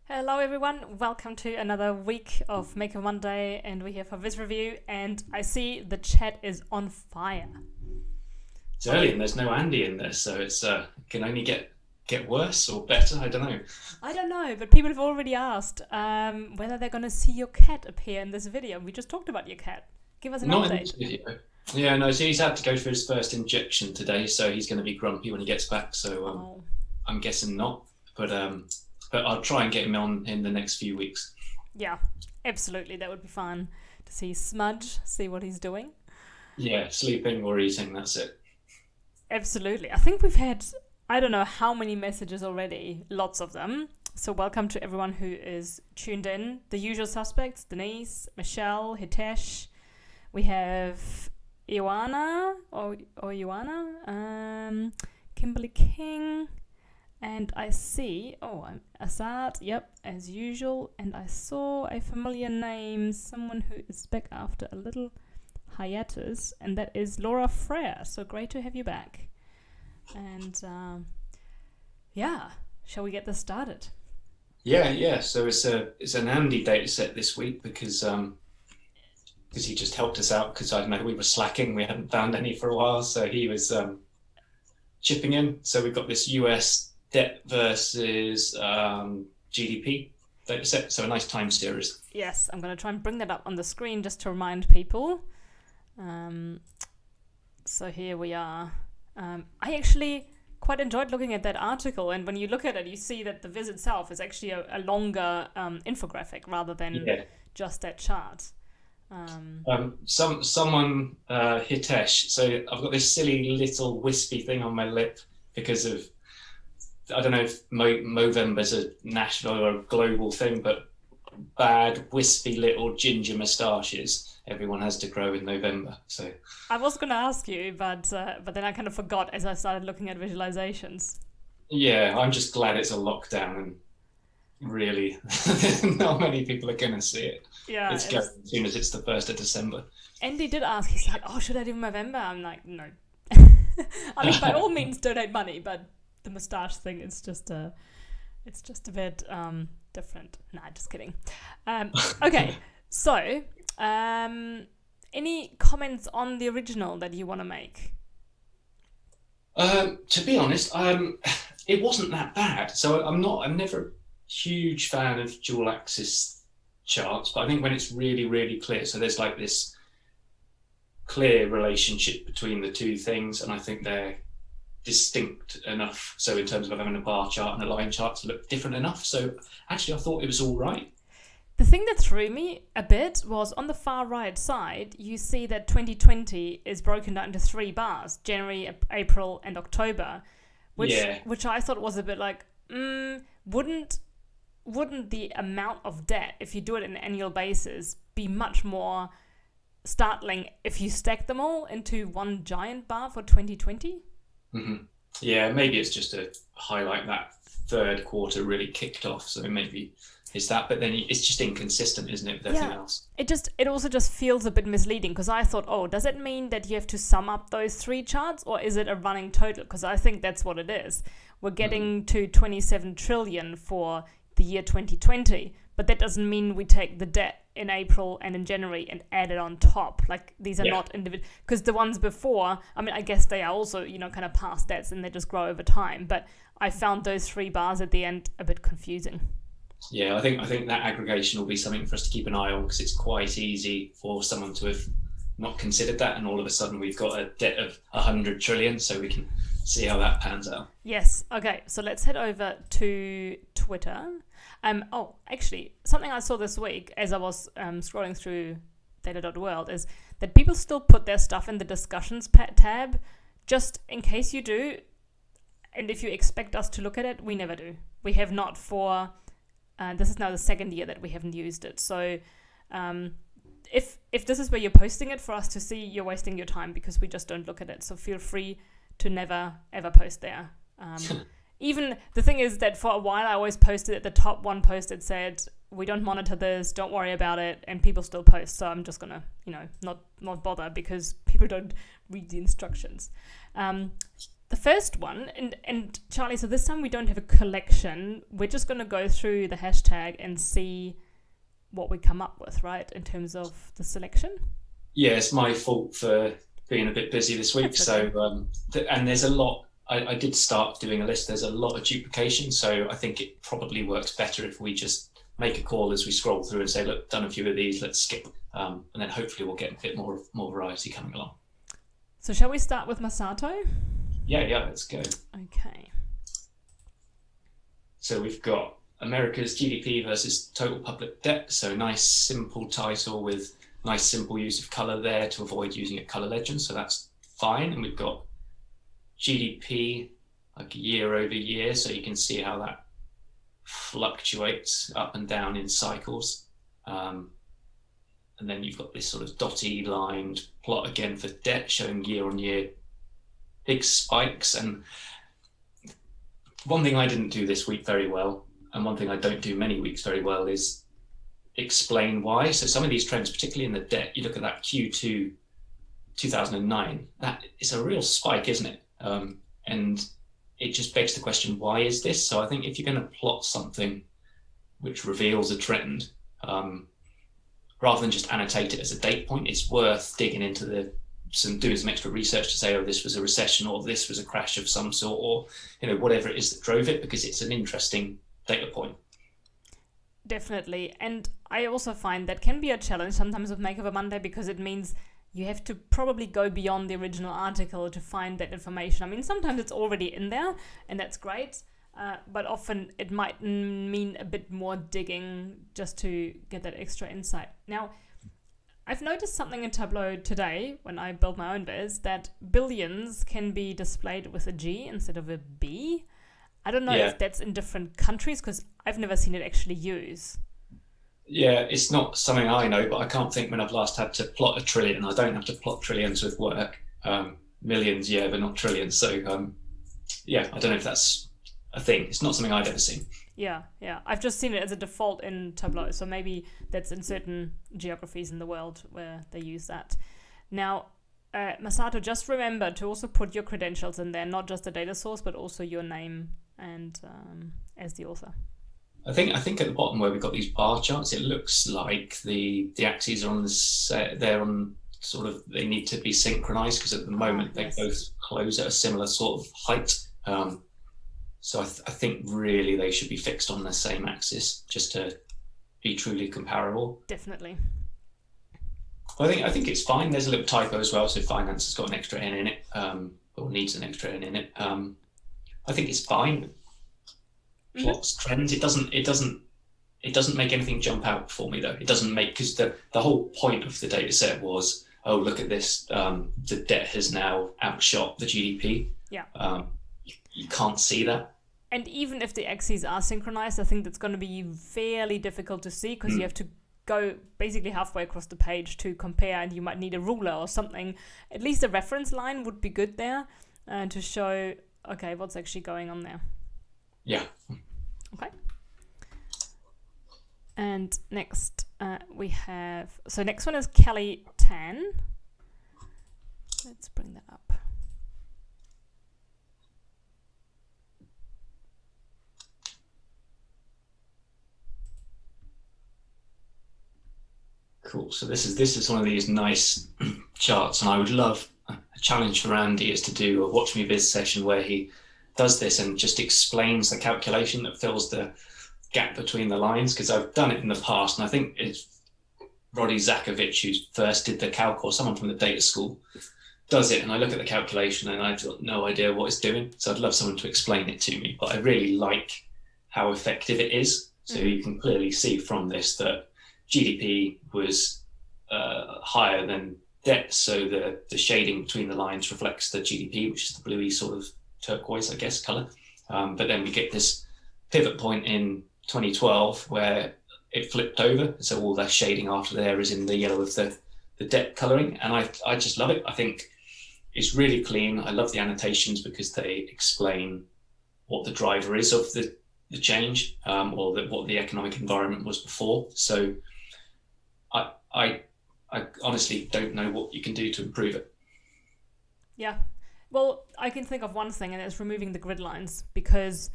Hello everyone, welcome to another week of Makeover Monday, and we're here for this review, and I see the chat is on fire. It's early and there's no Andy in there, so it's can only get worse or better. I don't know. I don't know, but people have already asked whether they're going to see your cat appear in this video. We just talked about your cat. Give us an Not in update. this video. Yeah, no. So he's had to go for his first injection today, so he's going to be grumpy when he gets back. So Oh, I'm guessing not, but I'll try and get him on in the next few weeks. yeah, absolutely. That would be fun to see Smudge, see what he's doing. Yeah, sleeping or eating. That's it. Absolutely. I think we've had, I don't know how many messages already, lots of them. So, welcome to everyone who is tuned in. The usual suspects: Denise, Michelle, Hitesh. We have Ioana, Kimberly King, and I see, I'm Assad, yep, as usual. And I saw a familiar name, someone who is back after a little hiatus, and that is Laura Frere. So great to have you back. And yeah, shall we get this started? Yeah. So it's an Andy data set this week because he just helped us out because I don't know we were slacking. We hadn't found any for a while, so he was chipping in. So we've got this US debt versus GDP data set. So a nice time series. Yes, I'm going to try and bring that up on the screen just to remind people. So here we are. I actually quite enjoyed looking at that article, and when you look at it, you see that the viz itself is actually a longer infographic rather than Yeah. just that chart. Someone Hitesh. So I've got this silly little wispy thing on my lip because of I don't know if Movember's a national or a global thing, but bad wispy little ginger moustaches everyone has to grow in November. So I was going to ask you, but then I kind of forgot as I started looking at visualizations. yeah, I'm just glad it's a lockdown and really not many people are going to see it. Yeah, It's going as soon as it's the 1st of December. Andy did ask. He's like, "Oh, should I do November?" I'm like, "No." I mean, by all means, donate money, but the moustache thing is it's just a bit different. Nah, just kidding. Okay, so any comments on the original that you want to make? To be honest, it wasn't that bad. So I'm never a huge fan of dual axis charts, but I think when it's really, really clear, so there's like this clear relationship between the two things, and I think they're distinct enough. So in terms of having a bar chart and a line chart to look different enough. So actually, I thought it was all right. The thing that threw me a bit was on the far right side, you see that 2020 is broken down into 3 bars: January, April, and October, which Yeah, which I thought was a bit like, wouldn't the amount of debt, if you do it on an annual basis, be much more startling if you stack them all into one giant bar for 2020? hmm yeah. Maybe it's just to highlight that third quarter really kicked off. So maybe it's that, but then it's just inconsistent, isn't it, with everything Yeah. else? It also just feels a bit misleading because I thought, oh, does it mean that you have to sum up those 3 charts, or is it a running total? Because I think that's what it is. We're hmm getting to 27 trillion for the year 2020, but that doesn't mean we take the debt in April and in January and add it on top. Like, these are Yeah. not individual, because the ones before, I mean, I guess they are also, kind of past debts and they just grow over time. But I found those 3 bars at the end a bit confusing. Yeah, I think that aggregation will be something for us to keep an eye on because it's quite easy for someone to have not considered that, and all of a sudden we've got a debt of 100 trillion. So we can see how that pans out. Yes. Okay. So let's head over to Twitter. Actually, something I saw this week as I was scrolling through data.world is that people still put their stuff in the discussions tab, just in case you do. And if you expect us to look at it, we never do. We have not for. This is now the 2nd year that we haven't used it. So, if this is where you're posting it for us to see, you're wasting your time because we just don't look at it. So feel free to never ever post there. Even the thing is that for a while I always posted at the top one post that said, "We don't monitor this, don't worry about it," and people still post. So I'm just gonna, not bother because people don't read the instructions. the first one, and Charlie, so this time we don't have a collection. We're just going to go through the hashtag and see what we come up with, right, in terms of the selection? Yeah, it's my fault for being a bit busy this week. That's okay. So, and there's a lot. I did start doing a list. There's a lot of duplication. So I think it probably works better if we just make a call as we scroll through and say, look, done a few of these, let's skip. And then hopefully we'll get a bit more variety coming along. So shall we start with Masato? Yeah, let's go. Okay. So we've got America's GDP versus total public debt. So nice, simple title with nice, simple use of color there to avoid using a color legend. So that's fine. And we've got GDP like year over year. So you can see how that fluctuates up and down in cycles. And then you've got this sort of dotty lined plot again for debt showing year on year big spikes. And one thing I didn't do this week very well, and one thing I don't do many weeks very well, is explain why. So some of these trends, particularly in the debt, you look at that Q2 2009, that is a real spike, isn't it? And it just begs the question, why is this? So I think if you're going to plot something which reveals a trend, rather than just annotate it as a date point, it's worth digging into doing some extra research to say, oh, this was a recession, or this was a crash of some sort, or whatever it is that drove it, because it's an interesting data point. Definitely. And I also find that can be a challenge sometimes with Makeover Monday, because it means you have to probably go beyond the original article to find that information. I mean, sometimes it's already in there, and that's great. But often it might mean a bit more digging just to get that extra insight. Now, I've noticed something in Tableau today when I built my own biz, that billions can be displayed with a G instead of a B. I don't know if that's in different countries, because I've never seen it actually used. Yeah, it's not something I know, but I can't think when I've last had to plot a trillion. I don't have to plot trillions with work. Millions, yeah, but not trillions. So, I don't know if that's a thing. It's not something I'd ever seen. Yeah. I've just seen it as a default in Tableau. So maybe that's in certain geographies in the world where they use that. Now, Masato, just remember to also put your credentials in there, not just the data source, but also your name and as the author. I think at the bottom where we've got these bar charts, it looks like the axes are on the set. They're on sort of, they need to be synchronized, because at the moment they both close at a similar sort of height. So I think really they should be fixed on the same axis just to be truly comparable. Definitely. I think it's fine. There's a little typo as well. So finance has got an extra N in it, or needs an extra N in it. I think it's fine. Plots, trends. It doesn't make anything jump out for me though. It doesn't make, because the whole point of the data set was, oh, look at this. The debt has now outshot the GDP. Yeah. You can't see that. And even if the axes are synchronized, I think that's going to be fairly difficult to see, because you have to go basically halfway across the page to compare, and you might need a ruler or something. At least a reference line would be good there to show, okay, what's actually going on there. Yeah. Okay. And next we have, so next one is Kelly Tan. Let's bring that up. Cool. So this is one of these nice charts, and I would love a challenge for Andy is to do a Watch Me Biz session where he does this and just explains the calculation that fills the gap between the lines, because I've done it in the past, and I think it's Roddy Zakovich who first did the calc, or someone from the data school does it, and I look at the calculation and I've got no idea what it's doing. So I'd love someone to explain it to me, but I really like how effective it is. So you can clearly see from this that GDP was higher than debt, so the shading between the lines reflects the GDP, which is the bluey sort of turquoise, I guess, color. But then we get this pivot point in 2012 where it flipped over, so all that shading after there is in the yellow of the debt coloring, and I just love it. I think it's really clean. I love the annotations because they explain what the driver is of the change, or what the economic environment was before. So I honestly don't know what you can do to improve it. Yeah. Well, I can think of one thing, and it's removing the grid lines, because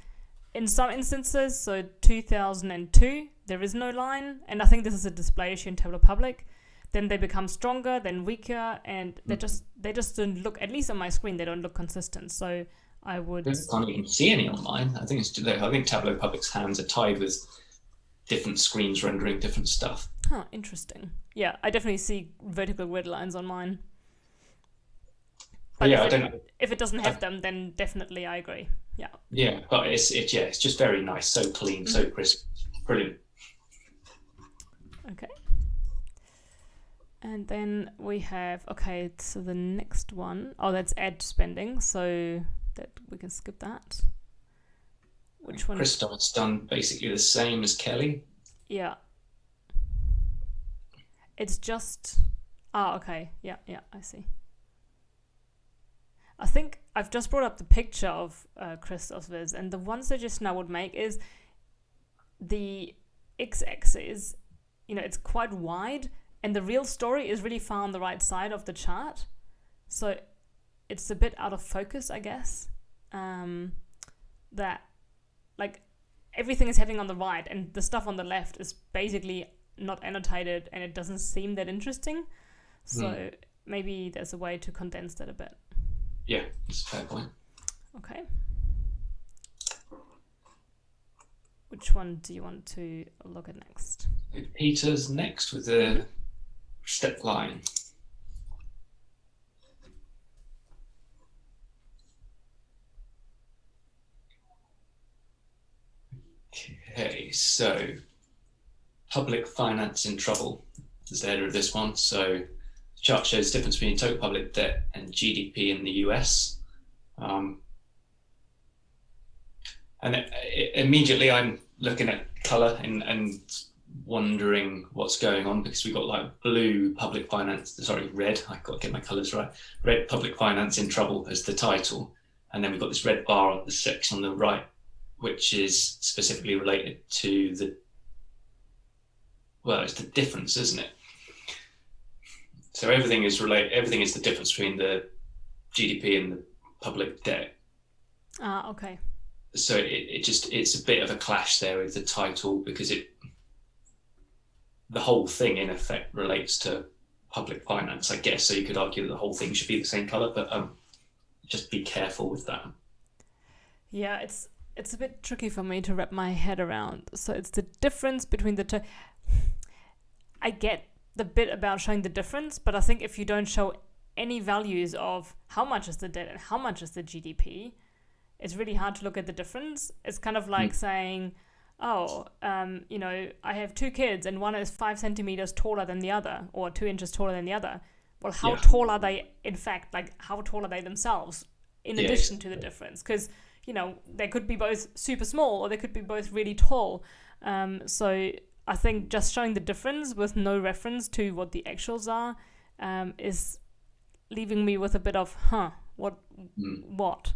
in some instances, so 2002, there is no line, and I think this is a display issue in Tableau Public. Then they become stronger, then weaker, and they just don't look. At least on my screen, they don't look consistent. So I would. I can't even see any online. I think Tableau Public's hands are tied with different screens rendering different stuff. Huh, interesting. Yeah, I definitely see vertical grid lines on mine. But yeah, if it doesn't have them, then definitely I agree. Yeah. Yeah, but it's just very nice, so clean, so crisp, brilliant. Okay. And then we have, so the next one, that's ad spending, so that we can skip that. Which one? Christoph's done basically the same as Kelly. Yeah. It's just, okay, yeah, I see. I think I've just brought up the picture of Christoph's viz, and the one suggestion I would make is the x-axis, it's quite wide, and the real story is really far on the right side of the chart. So it's a bit out of focus, I guess. That, like, everything is happening on the right, and the stuff on the left is basically not annotated, and it doesn't seem that interesting. So maybe there's a way to condense that a bit. Yeah, that's a fair point. Okay. Which one do you want to look at next? Peter's next with the step line. Okay, so public finance in trouble is the header of this one. So the chart shows the difference between total public debt and GDP in the US. And immediately I'm looking at color and wondering what's going on, because we've got like red, I've got to get my colors right. Red, public finance in trouble as the title. And then we've got this red bar on the section on the right, which is specifically related to it's the difference, isn't it? So everything is the difference between the GDP and the public debt. Okay. So it's a bit of a clash there with the title, because the whole thing in effect relates to public finance, I guess. So you could argue that the whole thing should be the same color, but just be careful with that. Yeah, it's a bit tricky for me to wrap my head around. So it's the difference between the two. I get the bit about showing the difference, but I think if you don't show any values of how much is the debt and how much is the GDP, it's really hard to look at the difference. It's kind of like saying, I have two kids and one is 5 centimeters taller than the other, or 2 inches taller than the other. Well, how tall are they, in fact? Like, how tall are they themselves in addition to the difference? Because, they could be both super small or they could be both really tall. So I think just showing the difference with no reference to what the actuals are is leaving me with a bit of, what?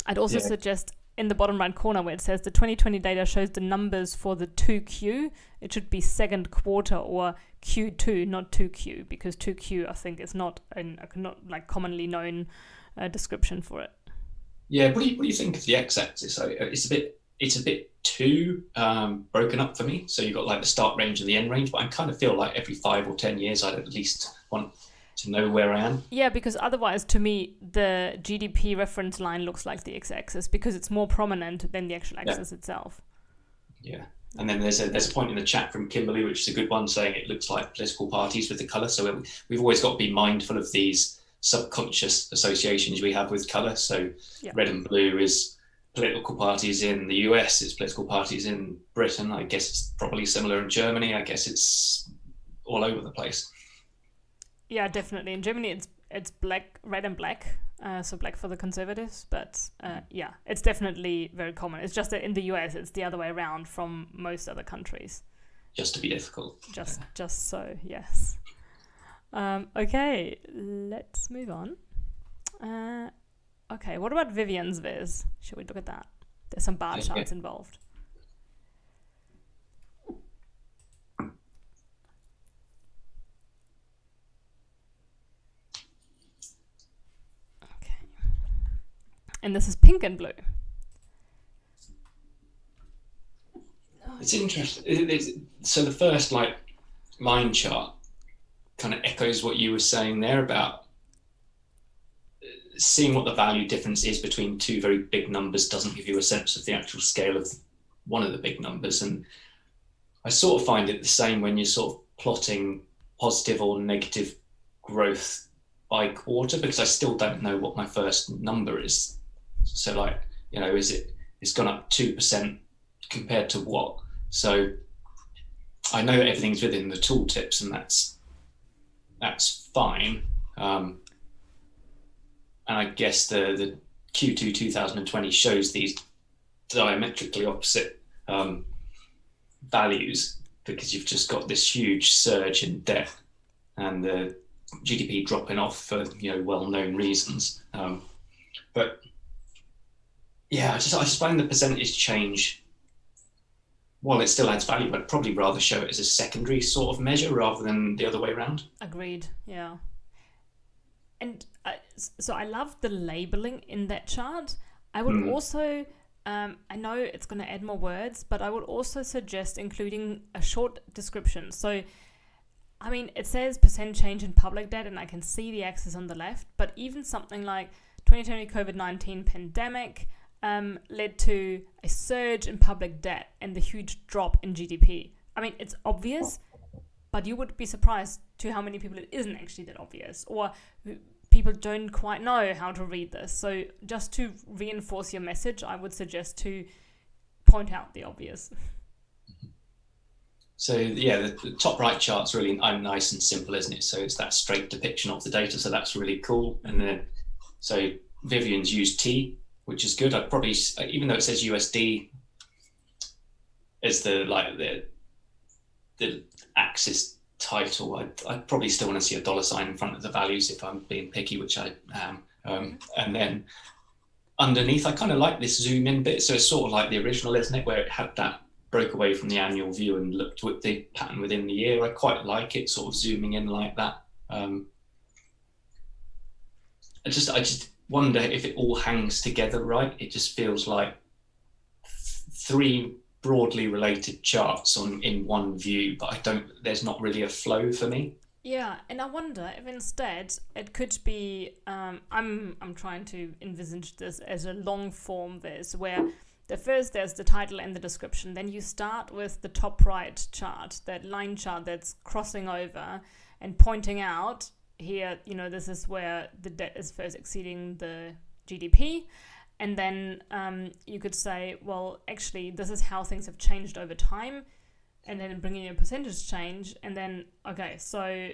I'd also suggest in the bottom right corner where it says the 2020 data shows the numbers for the 2Q, it should be second quarter or Q2, not 2Q, because 2Q I think is not like commonly known description for it. Yeah, what do you think of the x-axis? It's a bit too broken up for me. So you've got like the start range and the end range, but I kind of feel like every 5 or 10 years I'd at least want to know where I am. Yeah, because otherwise, to me, the GDP reference line looks like the x-axis because it's more prominent than the actual axis itself. Yeah, and then there's a point in the chat from Kimberly, which is a good one, saying it looks like political parties with the colour. So we've always got to be mindful of these subconscious associations we have with colour. So red and blue is political parties in the US, it's political parties in Britain. I guess it's probably similar in Germany. I guess it's all over the place. Yeah, definitely. In Germany, it's black, red and black, so black for the conservatives. But it's definitely very common. It's just that in the US, it's the other way around from most other countries. Just to be difficult. Just so, yes. Okay, let's move on. Okay, what about Vivian's viz? Should we look at that? There's some bar charts involved. and this is pink and blue. It's interesting. So the first line chart kind of echoes what you were saying there about seeing what the value difference is between two very big numbers doesn't give you a sense of the actual scale of one of the big numbers. And I sort of find it the same when you're sort of plotting positive or negative growth by quarter, because I still don't know what my first number is. So it's gone up 2% compared to what? So I know everything's within the tooltips, and that's fine. And I guess the Q2 2020 shows these diametrically opposite values, because you've just got this huge surge in debt and the GDP dropping off for well-known reasons. But yeah, I just find the percentage change, while it still adds value, I'd probably rather show it as a secondary sort of measure rather than the other way around. Agreed, yeah. And so I love the labeling in that chart. I would also, I know it's going to add more words, but I would also suggest including a short description. So, I mean, it says percent change in public debt, and I can see the axis on the left, but even something like 2020 COVID-19 pandemic led to a surge in public debt and the huge drop in GDP. I mean, it's obvious, but you would be surprised to how many people it isn't actually that obvious, or people don't quite know how to read this. So just to reinforce your message, I would suggest to point out the obvious. So yeah, the top right chart's really nice and simple, isn't it? So it's that straight depiction of the data, so that's really cool. And then, so Vivian's used T, which is good. I'd probably, even though it says USD as the axis title, I'd probably still want to see a dollar sign in front of the values if I'm being picky, which I am. And then underneath, I kind of like this zoom in bit. So it's sort of like the original, isn't it? Where it had that broke away from the annual view and looked at the pattern within the year. I quite like it sort of zooming in like that. I just wonder if it all hangs together right. It just feels like three broadly related charts in one view, but there's not really a flow for me. Yeah, and I wonder if instead it could be, I'm trying to envisage this as a long form viz, where there's the title and the description, then you start with the top right chart, that line chart that's crossing over and pointing out here, this is where the debt is first exceeding the GDP. And then you could say, well, actually, this is how things have changed over time. And then bringing in a percentage change. And then, okay, so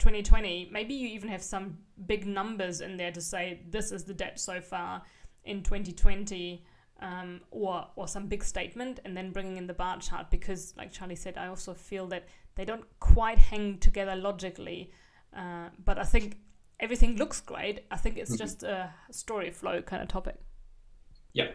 2020, maybe you even have some big numbers in there to say this is the debt so far in 2020, or some big statement, and then bringing in the bar chart. Because, like Charlie said, I also feel that they don't quite hang together logically. But I think everything looks great. I think it's just a story flow kind of topic. Yeah.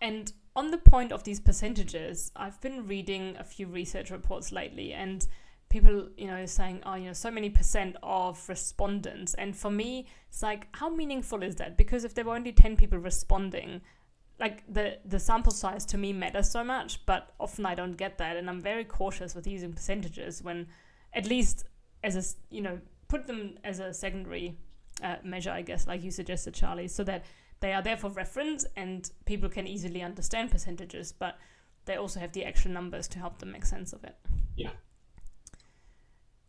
And on the point of these percentages, I've been reading a few research reports lately, and people, saying, so many percent of respondents. And for me, it's like, how meaningful is that? Because if there were only 10 people responding, like the sample size to me matters so much, but often I don't get that. And I'm very cautious with using percentages when, at least as put them as a secondary measure, I guess, like you suggested, Charlie, so that they are there for reference and people can easily understand percentages, but they also have the extra numbers to help them make sense of it. Yeah.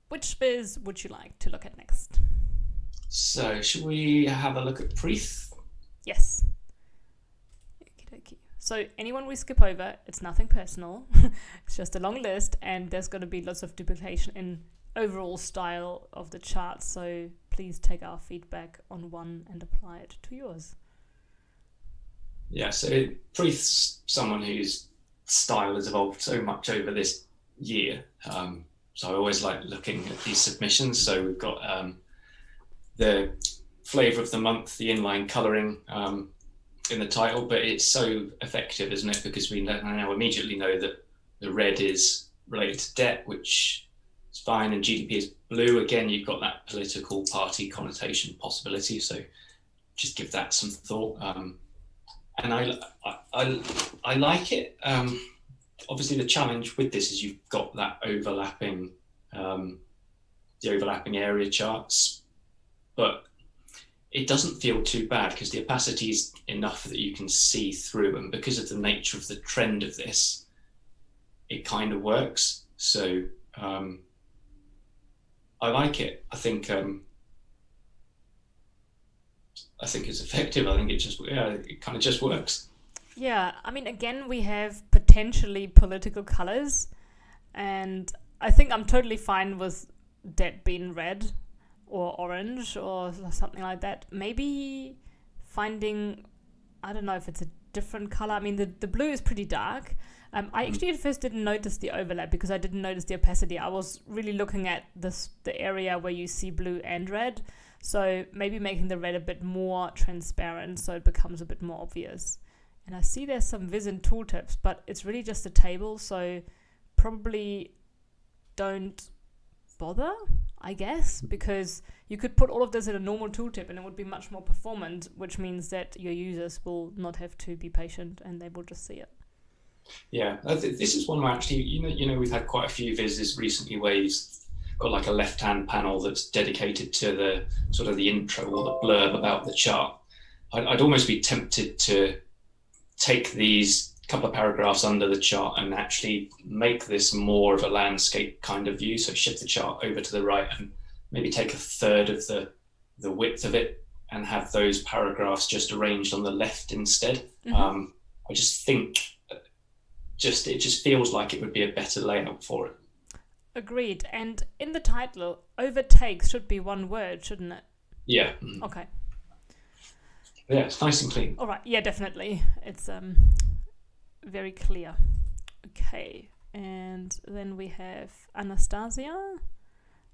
Which viz would you like to look at next? So should we have a look at Preeth? Yes. Okey-dokey. So anyone we skip over, it's nothing personal. It's just a long list, and there's going to be lots of duplication in overall style of the chart, so please take our feedback on one and apply it to yours. Yeah, so Preeth's someone whose style has evolved so much over this year. So I always like looking at these submissions. So we've got the flavour of the month, the inline colouring in the title, but it's so effective, isn't it? Because we now immediately know that the red is related to debt, which is fine, and GDP is blue. Again, you've got that political party connotation possibility. So just give that some thought. And I like it. Obviously, the challenge with this is you've got that overlapping, the overlapping area charts, but it doesn't feel too bad because the opacity is enough that you can see through, and because of the nature of the trend of this, it kind of works. So I like it. I think it's effective. I think it kind of just works. Yeah, I mean, again, we have potentially political colors, and I think I'm totally fine with that being red or orange or something like that. Maybe finding, I don't know if it's a different color. I mean, the blue is pretty dark. I actually at first didn't notice the overlap because I didn't notice the opacity. I was really looking at the area where you see blue and red. So maybe making the red a bit more transparent so it becomes a bit more obvious. And I see there's some viz and tooltips, but it's really just a table, so probably don't bother, I guess, because you could put all of this in a normal tooltip and it would be much more performant, which means that your users will not have to be patient and they will just see it. Yeah, this is one where actually, we've had quite a few vizzes recently where you've got like a left-hand panel that's dedicated to the sort of the intro or the blurb about the chart. I'd almost be tempted to take these couple of paragraphs under the chart and actually make this more of a landscape kind of view. So shift the chart over to the right and maybe take a third of the width of it and have those paragraphs just arranged on the left instead. Mm-hmm. I just think it just feels like it would be a better layout for it. Agreed. And in the title, overtakes should be one word, shouldn't it? Yeah. Okay. Yeah, it's nice and clean. All right. Yeah, definitely. It's very clear. Okay. And then we have Anastasia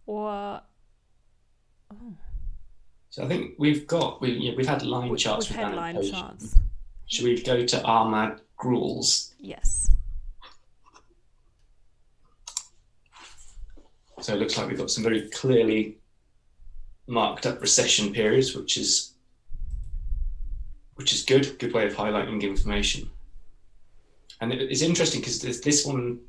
or... Oh. So I think we've had line charts. We've had line charts. Should we go to Ahmad Grul's? Yes. So it looks like we've got some very clearly marked up recession periods, which is good way of highlighting information. And it's interesting because this one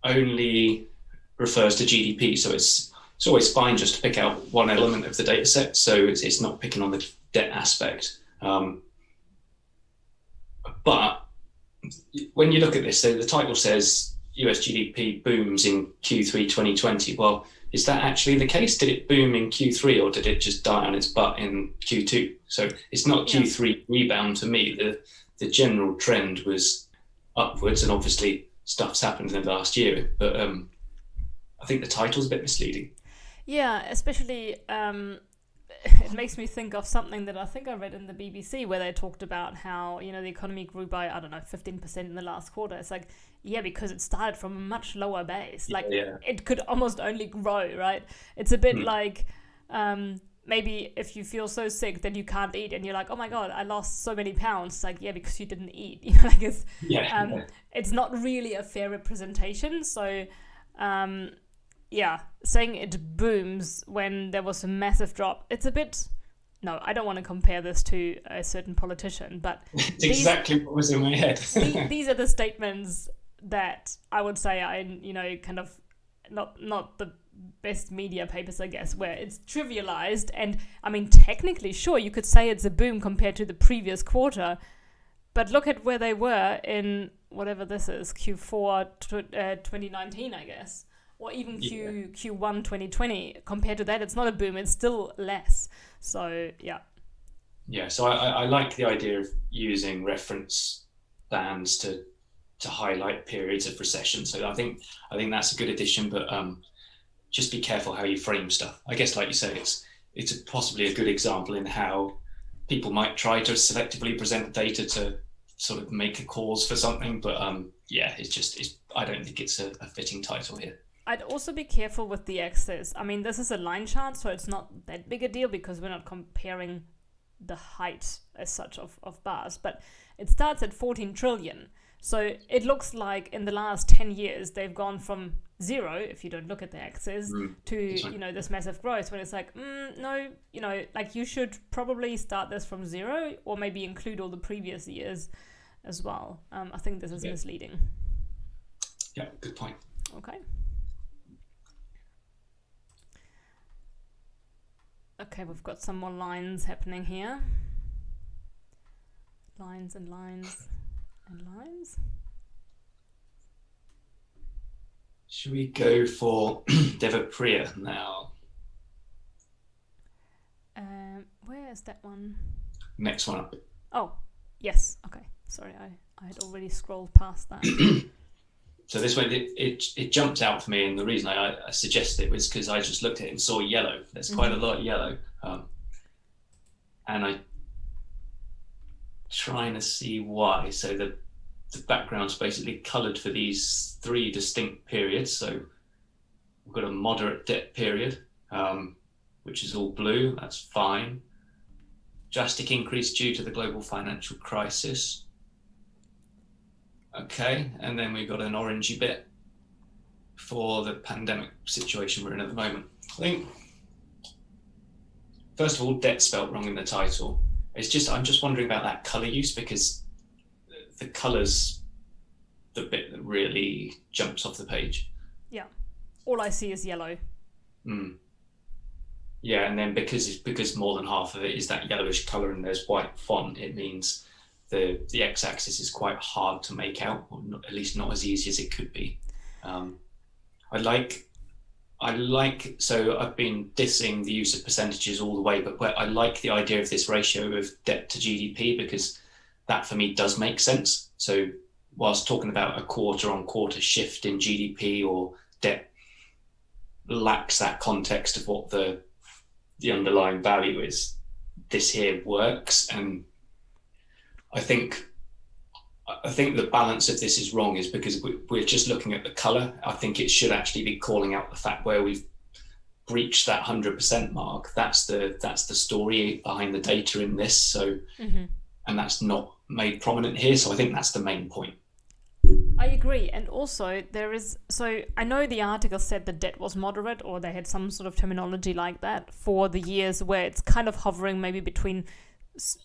only refers to GDP, so it's always fine just to pick out one element of the data set, so it's not picking on the debt aspect. But when you look at this, so the title says US GDP booms in Q3 2020. Well, is that actually the case? Did it boom in Q3 or did it just die on its butt in Q2? So it's not Q3 rebound to me. The general trend was upwards, and obviously stuff's happened in the last year. But I think the title's a bit misleading. Yeah, especially it makes me think of something that I think I read in the BBC where they talked about how, the economy grew by, 15% in the last quarter. It's like, yeah, because it started from a much lower base. Like, It could almost only grow, right? It's a bit like maybe if you feel so sick that you can't eat and you're like, oh my God, I lost so many pounds. It's like, yeah, because you didn't eat. It's not really a fair representation. So, saying it booms when there was a massive drop, it's a bit... No, I don't want to compare this to a certain politician, but... It's exactly what was in my head. These are the statements that I would say are, kind of not the best media papers, I guess, where it's trivialized. And, I mean, technically, sure, you could say it's a boom compared to the previous quarter, but look at where they were in whatever this is, Q4 2019, I guess. Or even Q1 2020, compared to that, it's not a boom, it's still less. So, yeah. Yeah, so I like the idea of using reference bands to highlight periods of recession. So I think that's a good addition, but just be careful how you frame stuff. I guess, like you say, it's possibly a good example in how people might try to selectively present data to sort of make a cause for something, but I don't think it's a fitting title here. I'd also be careful with the axis. I mean, this is a line chart, so it's not that big a deal because we're not comparing the height as such of bars, but it starts at 14 trillion. So it looks like in the last 10 years, they've gone from zero if you don't look at the axis That's to right. this massive growth, when it's like no, like you should probably start this from zero, or maybe include all the previous years as well. I think this is misleading. Yeah, good point. Okay. Okay, we've got some more lines happening here. Lines and lines and lines. Should we go for Devapriya now? Where is that one? Next one up. Oh, yes. Okay. Sorry, I had already scrolled past that. So this one, it jumped out for me, and the reason I suggested it was because I just looked at it and saw yellow. There's quite a lot of yellow, and I trying to see why. So the background's basically coloured for these 3 distinct periods. So we've got a moderate debt period, which is all blue. That's fine. Drastic increase due to the global financial crisis. Okay, and then we've got an orangey bit for the pandemic situation we're in at the moment. I think, first of all, debt spelt wrong in the title. I'm just wondering about that colour use, because the colour's the bit that really jumps off the page. Yeah, all I see is yellow. Yeah, and then because more than half of it is that yellowish colour and there's white font, it means the x-axis is quite hard to make out, or not, at least not as easy as it could be. I like. So I've been dissing the use of percentages all the way, but I like the idea of this ratio of debt to GDP, because that for me does make sense. So whilst talking about a quarter-on-quarter shift in GDP or debt lacks that context of what the underlying value is, this here works. And I think the balance of this is wrong, is because we're just looking at the color. I think it should actually be calling out the fact where we've breached that 100% mark. That's the story behind the data in this. So, and that's not made prominent here. So I think that's the main point. I agree. And also so I know the article said the debt was moderate, or they had some sort of terminology like that for the years where it's kind of hovering maybe between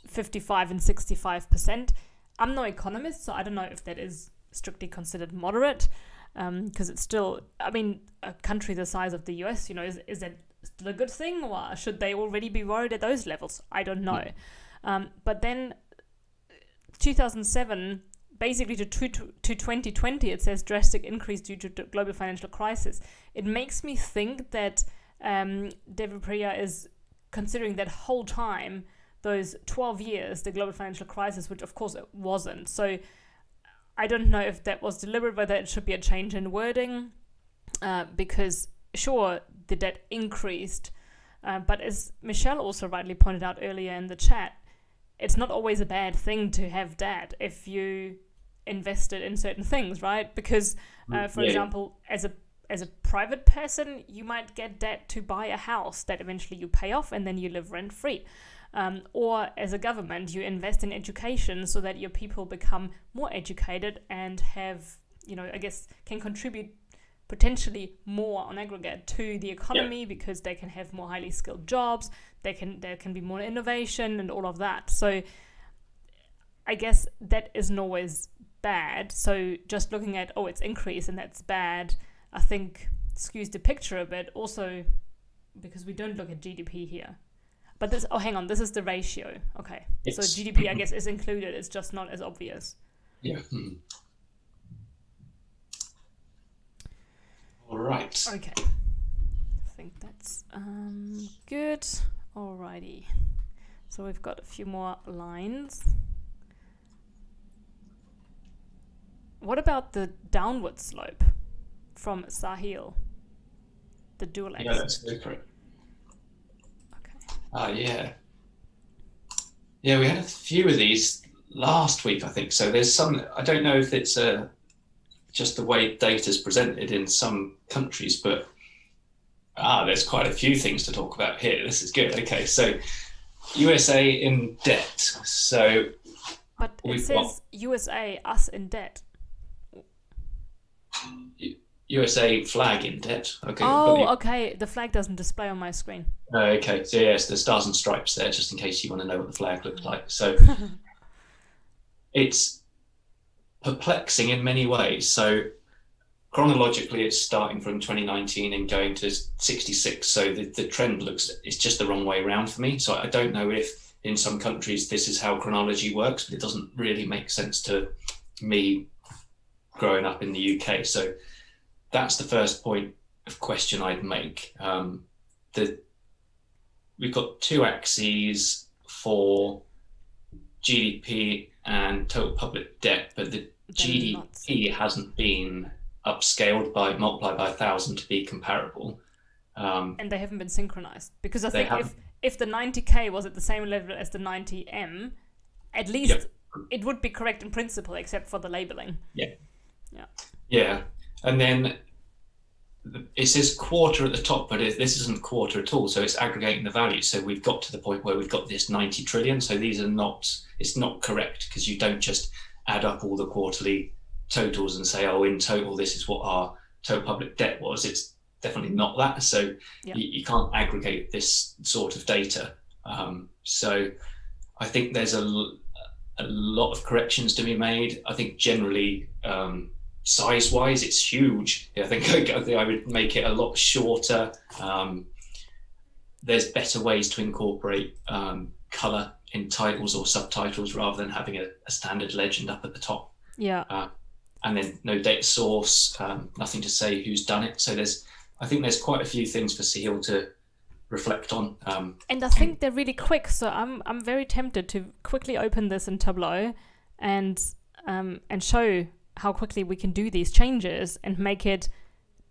55 and 65%. I'm no economist, so I don't know if that is strictly considered moderate, because it's still, I mean, a country the size of the US, is that still a good thing, or should they already be worried at those levels? I don't know. But then 2007, basically to 2020, it says drastic increase due to the global financial crisis. It makes me think that Devapriya is considering that whole time, those 12 years, the global financial crisis, which of course it wasn't. So I don't know if that was deliberate, whether it should be a change in wording, because sure, the debt increased, but as Michelle also rightly pointed out earlier in the chat, it's not always a bad thing to have debt if you invested in certain things, right? Because, for example, as a private person, you might get debt to buy a house that eventually you pay off and then you live rent-free. Or as a government, you invest in education so that your people become more educated and have, I guess, can contribute potentially more on aggregate to the economy, because they can have more highly skilled jobs, there can be more innovation and all of that. So I guess that isn't always bad. So just looking at, it's increased and that's bad, I think skews the picture a bit, also because we don't look at GDP here. But this is the ratio. Okay. Yes. So GDP, I guess, is included. It's just not as obvious. Yeah. All right. Okay. I think that's good. Alrighty. So we've got a few more lines. What about the downward slope from Sahil? The dual axis. Yeah, that's different. Yeah. Yeah, we had a few of these last week, I think. So there's some, I don't know if it's just the way data's presented in some countries, but there's quite a few things to talk about here. This is good. Okay, so USA in debt. So, but it says USA, us in debt. USA flag indent. Okay, Oh, okay. The flag doesn't display on my screen. okay. So yes, the stars and stripes there, just in case you want to know what the flag looks like. So it's perplexing in many ways. So chronologically, it's starting from 2019 and going to 66. So the trend it's just the wrong way around for me. So I don't know if in some countries this is how chronology works, but it doesn't really make sense to me growing up in the UK. So that's the first point of question I'd make. We've got two axes for GDP and total public debt, but the GDP hasn't been upscaled multiplied by 1,000 to be comparable. And they haven't been synchronized, because I think if the 90K was at the same level as the 90M, at least it would be correct in principle, except for the labeling. Yeah. And then it says quarter at the top, but this isn't quarter at all. So it's aggregating the values. So we've got to the point where we've got this 90 trillion. So it's not correct, because you don't just add up all the quarterly totals and say, oh, in total, this is what our total public debt was. It's definitely not that. So you can't aggregate this sort of data. So I think there's a lot of corrections to be made. I think generally, size-wise, it's huge. I think I would make it a lot shorter. There's better ways to incorporate color in titles or subtitles rather than having a standard legend up at the top. And then no data source, nothing to say who's done it. So I think there's quite a few things for Sahil to reflect on. And I think they're really quick. So I'm very tempted to quickly open this in Tableau and show how quickly we can do these changes and make it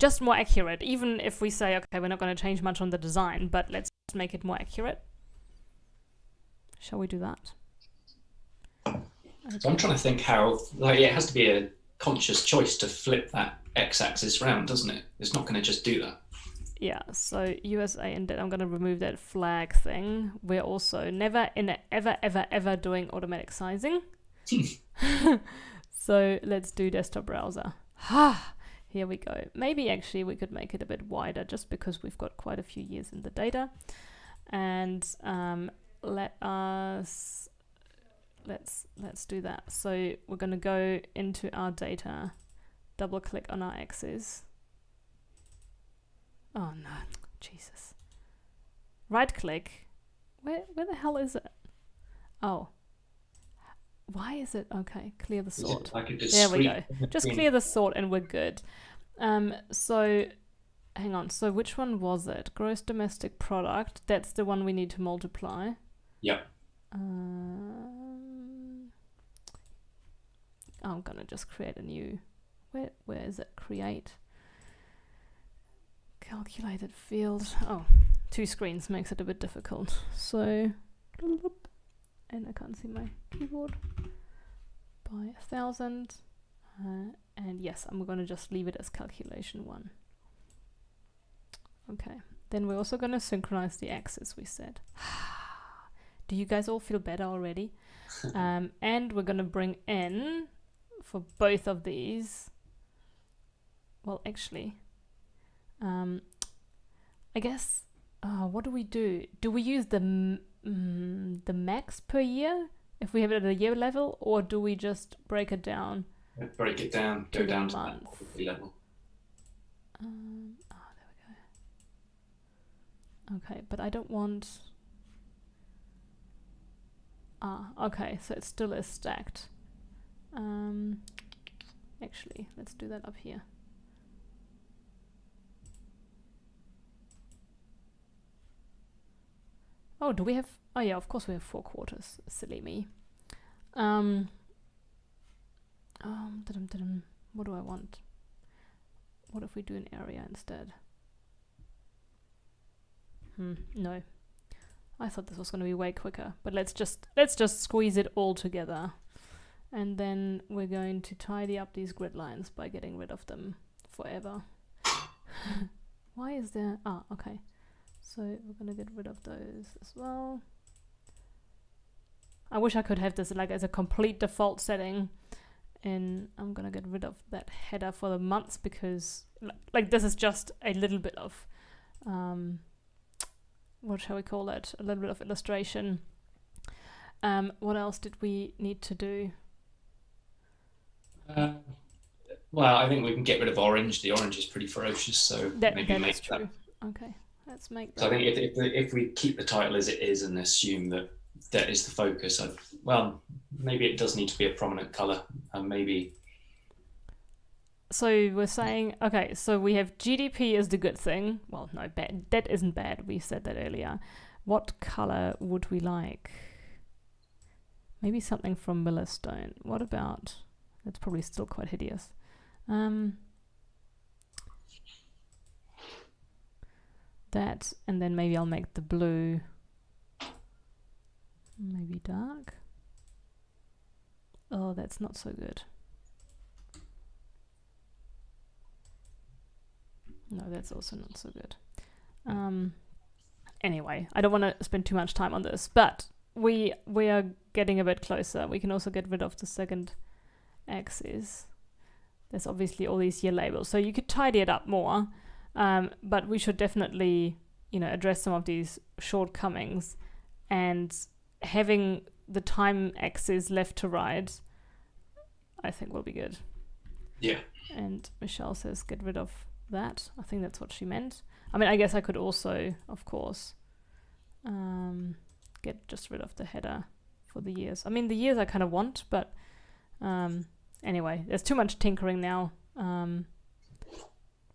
just more accurate. Even if we say, okay, we're not going to change much on the design, but let's make it more accurate. Shall we do that? So I'm trying to think how, it has to be a conscious choice to flip that x-axis round, doesn't it? It's not going to just do that. Yeah, so USA and I'm going to remove that flag thing. We're also never ever doing automatic sizing. So let's do desktop browser. Here we go. Maybe actually we could make it a bit wider, just because we've got quite a few years in the data. And let's do that. So we're going to go into our data, double click on our axis. Oh no, Jesus. Right click. Where the hell is it? Oh. Why is it? Okay, clear the sort. There we go. Just clear the sort and we're good. So, hang on. So which one was it? Gross domestic product. That's the one we need to multiply. Yep. I'm gonna just create a new. Where is it? Create. Calculated field. Oh, 2 screens makes it a bit difficult. So, and I can't see my keyboard. By 1,000. And yes, I'm going to just leave it as calculation 1. Okay. Then we're also going to synchronize the axis, we said. Do you guys all feel better already? And we're going to bring in, for both of these, well, actually, I guess, what do we do? Do we use the max per year if we have it at a year level, or do we just break it down? Break it down, go down to that monthly level. There we go. Okay, but I don't want... okay, so it still is stacked. Actually, let's do that up here. Oh, do we have... Oh yeah, of course we have 4 quarters. Silly me. What do I want? What if we do an area instead? No. I thought this was going to be way quicker, but let's just squeeze it all together. And then we're going to tidy up these grid lines by getting rid of them forever. Why is there... okay. So we're going to get rid of those as well. I wish I could have this like as a complete default setting in, I'm gonna get rid of that header for the months because like this is just a little bit of what shall we call it? A little bit of illustration. What else did we need to do? Well, I think we can get rid of orange. The orange is pretty ferocious, so maybe that make is true. that. Okay, let's make that. So I think if we keep the title as it is and assume that that is the focus, well, maybe it does need to be a prominent color, and maybe. So we're saying, okay, so we have GDP is the good thing. Well, no, bad. That isn't bad. We said that earlier. What color would we like? Maybe something from Millerstone. What about? That's probably still quite hideous. That, and then maybe I'll make the blue maybe dark. Oh, that's not so good. No, that's also not so good. Anyway, I don't want to spend too much time on this, but we are getting a bit closer. We can also get rid of the second axis. There's obviously all these year labels, so you could tidy it up more, but we should definitely, address some of these shortcomings, and having the time axis left to right, I think will be good. Yeah. And Michelle says get rid of that. I think that's what she meant. I mean, I guess I could also, of course, get just rid of the header for the years. I mean, the years I kind of want, but anyway, there's too much tinkering now.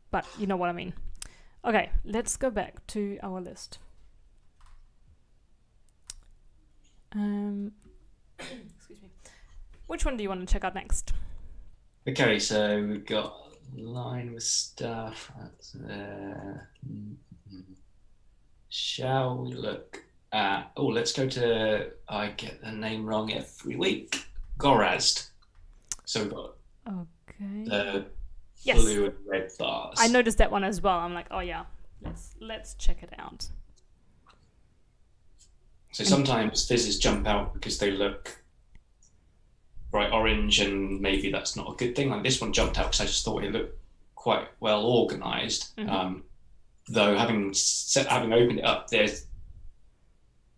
But you know what I mean. Okay, let's go back to our list. Excuse me. Which one do you want to check out next? Okay, so we've got line with stuff. Shall we look at? Oh, let's go to. I get the name wrong every week. Gorazd. So we've got the blue and red bars. I noticed that one as well. I'm like, oh yeah, let's check it out. So sometimes fizzes jump out because they look bright orange, and maybe that's not a good thing. Like this one jumped out because I just thought it looked quite well organized. Mm-hmm. Though having opened it up, there's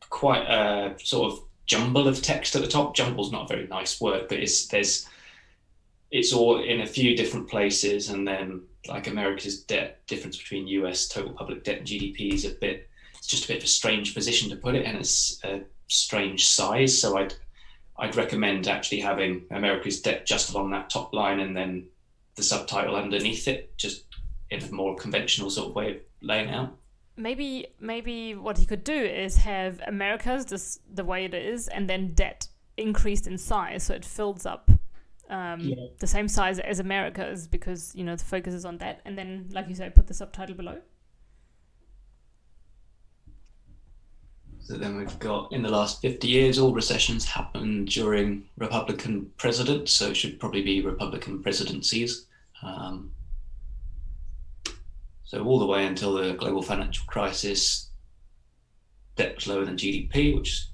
quite a sort of jumble of text at the top. Jumble's not a very nice word, but it's all in a few different places, and then like America's debt difference between US total public debt and GDP is it's just a bit of a strange position to put it, and it's a strange size. So I'd recommend actually having America's debt just along that top line, and then the subtitle underneath it, just in a more conventional sort of way of laying out. Maybe what he could do is have America's the way it is, and then debt increased in size, so it fills up the same size as America's, because the focus is on that, and then, like you say, put the subtitle below. So then we've got, in the last 50 years, all recessions happened during Republican presidents, so it should probably be Republican presidencies. So all the way until the global financial crisis, debt was lower than GDP, which is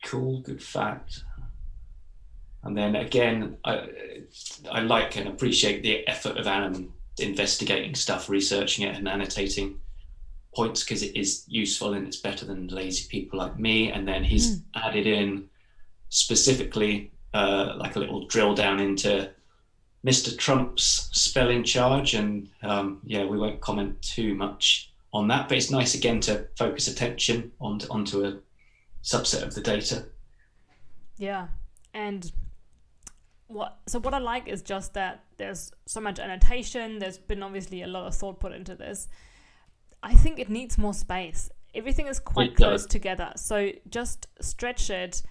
cool, good fact. And then again, I like and appreciate the effort of Adam investigating stuff, researching it and annotating points, because it is useful and it's better than lazy people like me. And then he's added in specifically like a little drill down into Mr. Trump's spelling charge, and we won't comment too much on that, but it's nice again to focus attention onto a subset of the data. Yeah, and what I like is just that there's so much annotation. There's been obviously a lot of thought put into this. I think it needs more space. Everything is quite close together, so just stretch it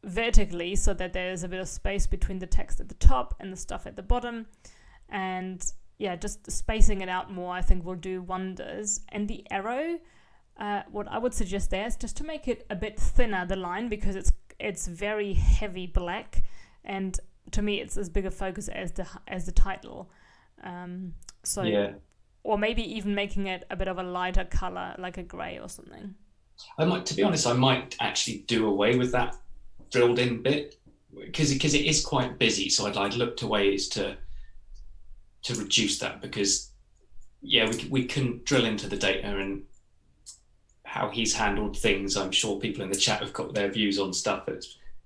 vertically so that there's a bit of space between the text at the top and the stuff at the bottom, and just spacing it out more I think will do wonders. And the arrow, what I would suggest there is just to make it a bit thinner, the line, because it's very heavy black, and to me it's as big a focus as the title. Or maybe even making it a bit of a lighter color, like a grey or something. To be honest, I might actually do away with that drilled in bit, because it is quite busy. So I'd look to ways to reduce that, because we can drill into the data and how he's handled things. I'm sure people in the chat have got their views on stuff.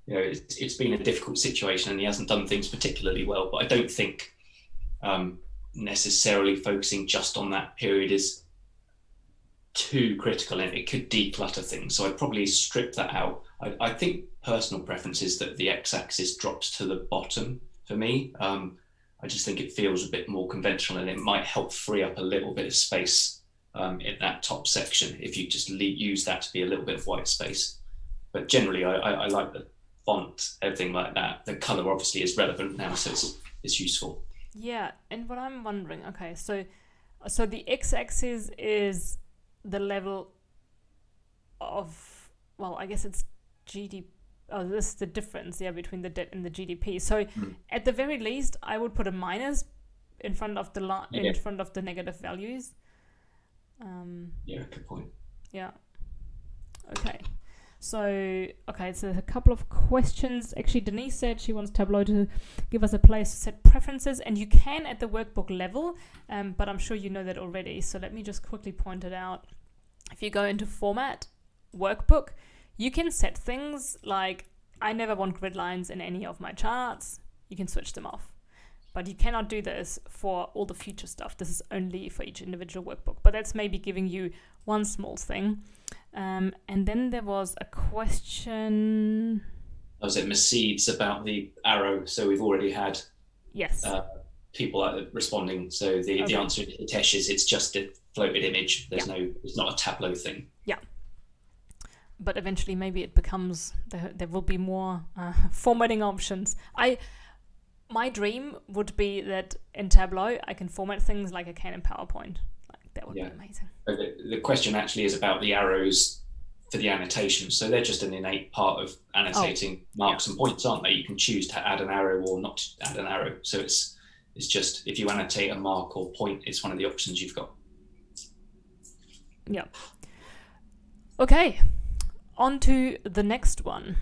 It's been a difficult situation and he hasn't done things particularly well, but I don't think necessarily focusing just on that period is too critical, and it could declutter things. So I'd probably strip that out. I think personal preference is that the x-axis drops to the bottom for me. I just think it feels a bit more conventional, and it might help free up a little bit of space in that top section if you just use that to be a little bit of white space. But generally, I like the font, everything like that. The color obviously is relevant now, so it's useful. Yeah, and what I'm wondering, okay, so the x-axis is the level of, well, I guess it's GDP. Oh, this is the difference, between the debt and the GDP. So at the very least, I would put a minus in front of the in front of the negative values. Good point. Yeah. Okay. So there's a couple of questions. Actually, Denise said she wants Tableau to give us a place to set preferences, and you can at the workbook level, but I'm sure you know that already. So let me just quickly point it out. If you go into Format, Workbook, you can set things like, I never want grid lines in any of my charts. You can switch them off. But you cannot do this for all the future stuff. This is only for each individual workbook. But that's maybe giving you one small thing. And then there was a question. Was it Mercedes about the arrow? So we've already had people responding. So the answer to Hitesh is it's just a floated image. It's not a Tableau thing. Yeah. But eventually maybe it becomes, there will be more formatting options. My dream would be that in Tableau, I can format things like I can in PowerPoint. That would be amazing. The question actually is about the arrows for the annotations. So they're just an innate part of annotating marks and points, aren't they? You can choose to add an arrow or not add an arrow. So it's just, if you annotate a mark or point, it's one of the options you've got. Yeah. Okay. On to the next one.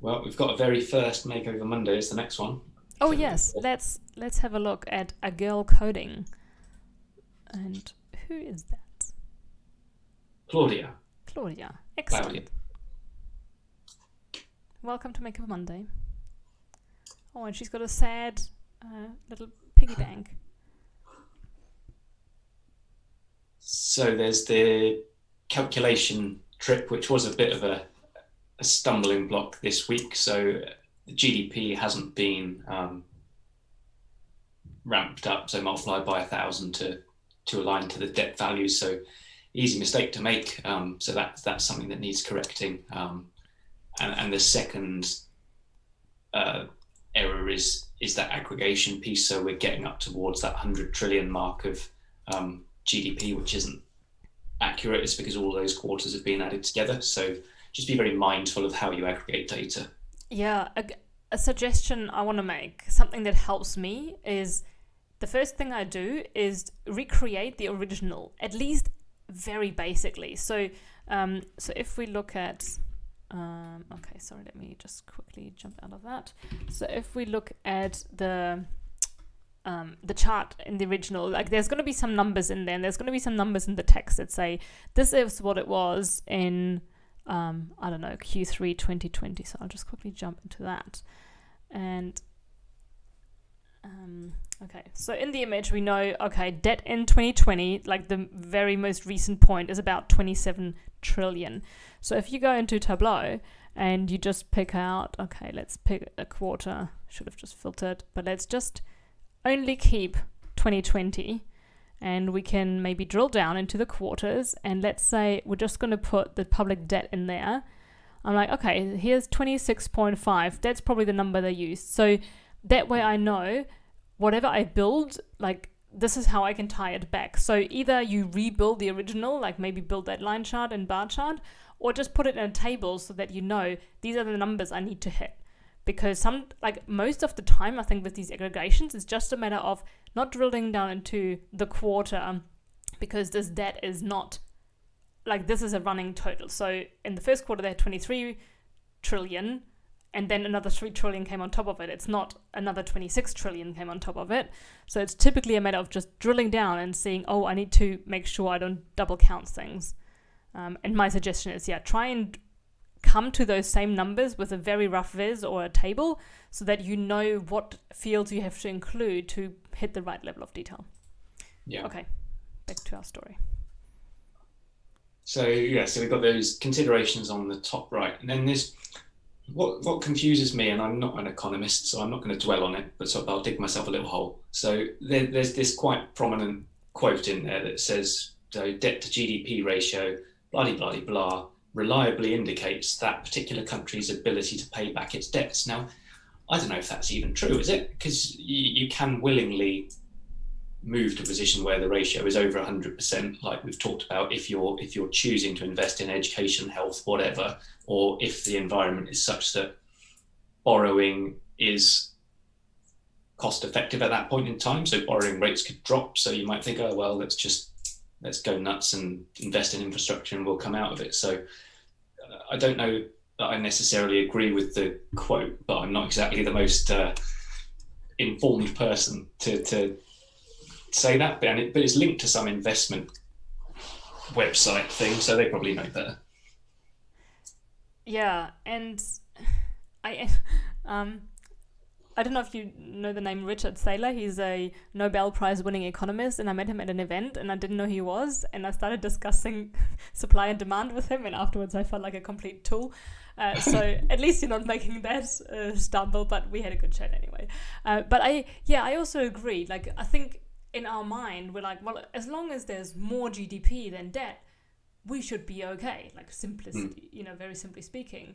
Well, we've got a very first Makeover Monday. It's the next one. Oh yes, let's have a look at a girl coding. And who is that? Claudia. Excellent. Claudia. Welcome to Makeover Monday. Oh, and she's got a sad little piggy bank. So there's the calculation trip, which was a bit of a stumbling block this week. So the GDP hasn't been ramped up, so multiplied by 1,000 to align to the debt values. So easy mistake to make. So that's something that needs correcting. And the second error is that aggregation piece. So we're getting up towards that 100 trillion mark of GDP, which isn't accurate. It's because all those quarters have been added together. So just be very mindful of how you aggregate data. Yeah, a suggestion I want to make, something that helps me, is the first thing I do is recreate the original, at least very basically. So if we look at, let me just quickly jump out of that. So if we look at the chart in the original, like there's going to be some numbers in there, and there's going to be some numbers in the text that say this is what it was in Q3 2020. So I'll just quickly jump into that. And so in the image we know, debt in 2020, like the very most recent point, is about 27 trillion. So if you go into Tableau and you just pick out, let's pick a quarter, should have just filtered, but let's just only keep 2020, and we can maybe drill down into the quarters, and let's say we're just going to put the public debt in there. I'm like, here's 26.5. That's probably the number they used. So that way I know whatever I build, like this is how I can tie it back. So either you rebuild the original, like maybe build that line chart and bar chart, or just put it in a table so that you know these are the numbers I need to hit. Because most of the time, I think with these aggregations, it's just a matter of not drilling down into the quarter, because this debt is not, this is a running total. So in the first quarter, they had 23 trillion and then another 3 trillion came on top of it. It's not another 26 trillion came on top of it. So it's typically a matter of just drilling down and seeing, oh, I need to make sure I don't double count things. And my suggestion is, try and come to those same numbers with a very rough viz or a table so that you know what fields you have to include to hit the right level of detail. Yeah. Okay, back to our story. So we've got those considerations on the top right. And then there's what confuses me, and I'm not an economist, so I'm not going to dwell on it, but I'll dig myself a little hole. So there's this quite prominent quote in there that says, debt to GDP ratio, blah, blah, blah, blah, reliably indicates that particular country's ability to pay back its debts. Now, I don't know if that's even true, is it? Because you can willingly move to a position where the ratio is over 100%, like we've talked about, if you're choosing to invest in education, health, whatever, or if the environment is such that borrowing is cost effective at that point in time. So borrowing rates could drop. So you might think, oh, well, let's go nuts and invest in infrastructure and we'll come out of it. So I don't know that I necessarily agree with the quote, but I'm not exactly the most informed person to say that, but it's linked to some investment website thing, so they probably know better. Yeah, and I don't know if you know the name Richard Thaler. He's a Nobel Prize winning economist, and I met him at an event and I didn't know who he was, and I started discussing supply and demand with him, and afterwards I felt like a complete tool. So at least you're not making that stumble, but we had a good chat anyway. But I also agree. Like, I think in our mind, we're like, well, as long as there's more GDP than debt, we should be okay. Like, very simply speaking.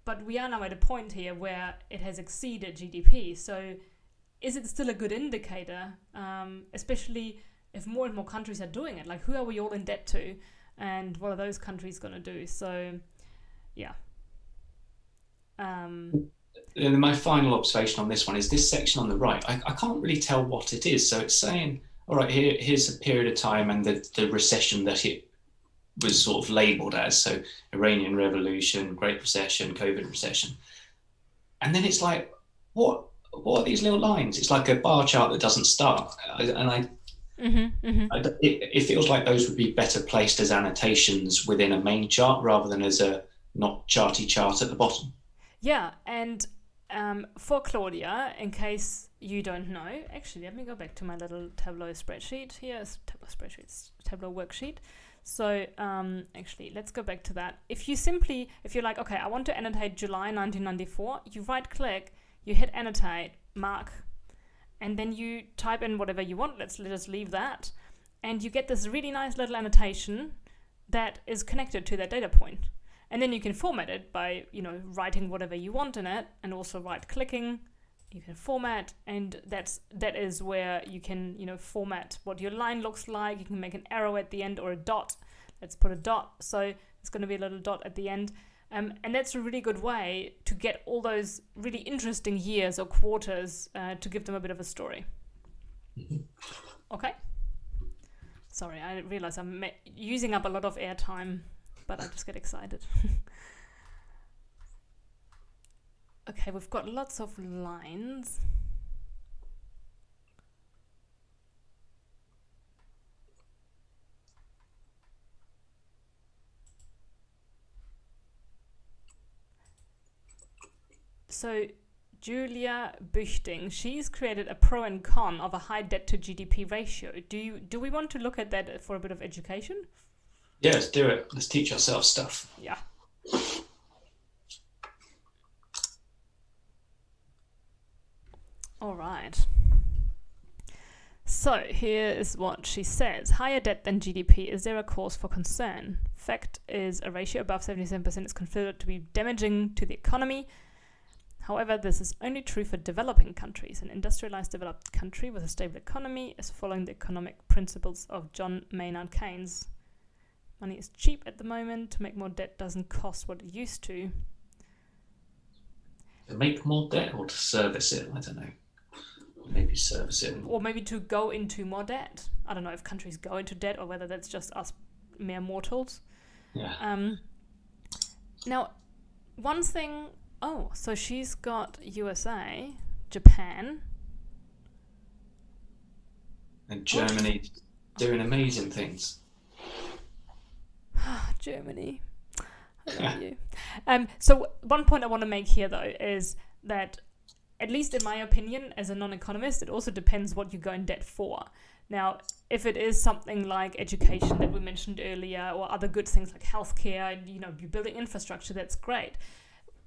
But we are now at a point here where it has exceeded GDP. So is it still a good indicator, especially if more and more countries are doing it? Like, who are we all in debt to? And what are those countries going to do? So, yeah. And my final observation on this one is this section on the right. I can't really tell what it is. So it's saying, all right, here's a period of time and the recession that it was sort of labelled as. So Iranian Revolution, Great Recession, COVID recession. And then it's like, what are these little lines? It's like a bar chart that doesn't start. It feels like those would be better placed as annotations within a main chart rather than as a not charty chart at the bottom. Yeah, and for Claudia, in case you don't know, actually, let me go back to my little Tableau spreadsheet. Here's Tableau worksheet. So actually, let's go back to that. If you're like, okay, I want to annotate July 1994, you right click, you hit annotate, mark, and then you type in whatever you want. Let's just leave that. And you get this really nice little annotation that is connected to that data point. And then you can format it by, writing whatever you want in it, and also right-clicking. You can format, and that is where you can, format what your line looks like. You can make an arrow at the end or a dot. Let's put a dot. So it's going to be a little dot at the end. And that's a really good way to get all those really interesting years or quarters to give them a bit of a story. Mm-hmm. Okay. Sorry, I realize I'm using up a lot of airtime, but I just get excited. Okay, we've got lots of lines. So Julia Büchting, she's created a pro and con of a high debt to GDP ratio. Do we want to look at that for a bit of education? Yeah, let's do it. Let's teach ourselves stuff. Yeah. All right. So here is what she says. Higher debt than GDP. Is there a cause for concern? Fact is, a ratio above 77% is considered to be damaging to the economy. However, this is only true for developing countries. An industrialized developed country with a stable economy is following the economic principles of John Maynard Keynes. Money is cheap at the moment. To make more debt doesn't cost what it used to. To make more debt or to service it? I don't know. Maybe service it. Or maybe to go into more debt. I don't know if countries go into debt or whether that's just us mere mortals. Yeah. Now, one thing. Oh, so she's got USA, Japan, and Germany doing amazing things. Germany. I love you. So one point I want to make here, though, is that, at least in my opinion, as a non-economist, it also depends what you go in debt for. Now, if it is something like education that we mentioned earlier, or other good things like healthcare, and you're building infrastructure, that's great.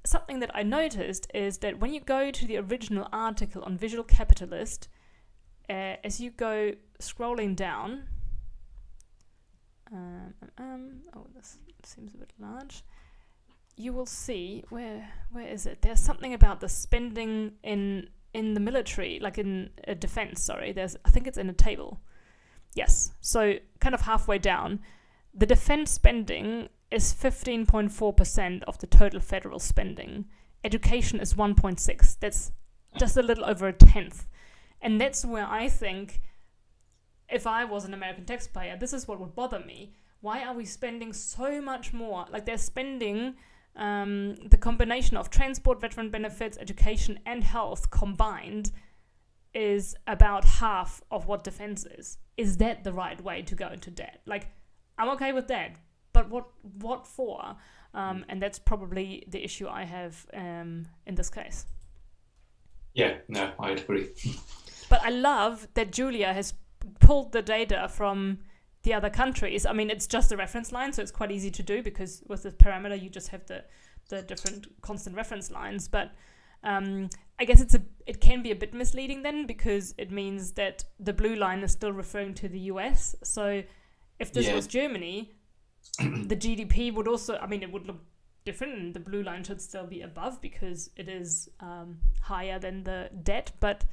Something that I noticed is that when you go to the original article on Visual Capitalist, as you go scrolling down, this seems a bit large. You will see where is it? There's something about the spending in the military, like in defense. Sorry, I think it's in a table. Yes, so kind of halfway down, the defense spending is 15.4% of the total federal spending. Education is 1.6. That's just a little over a tenth, and that's where I think, if I was an American taxpayer, this is what would bother me. Why are we spending so much more? Like, they're spending the combination of transport, veteran benefits, education, and health combined is about half of what defense is. Is that the right way to go into debt? Like, I'm okay with that, but what for? And that's probably the issue I have in this case. Yeah, no, I'd agree. But I love that Julia has pulled the data from the other countries. I mean, it's just a reference line, so it's quite easy to do, because with the parameter you just have the different constant reference lines. But I guess it can be a bit misleading then, because it means that the blue line is still referring to the US. So if this was Germany, the GDP would also, I mean, it would look different, and the blue line should still be above because it is higher than the debt. But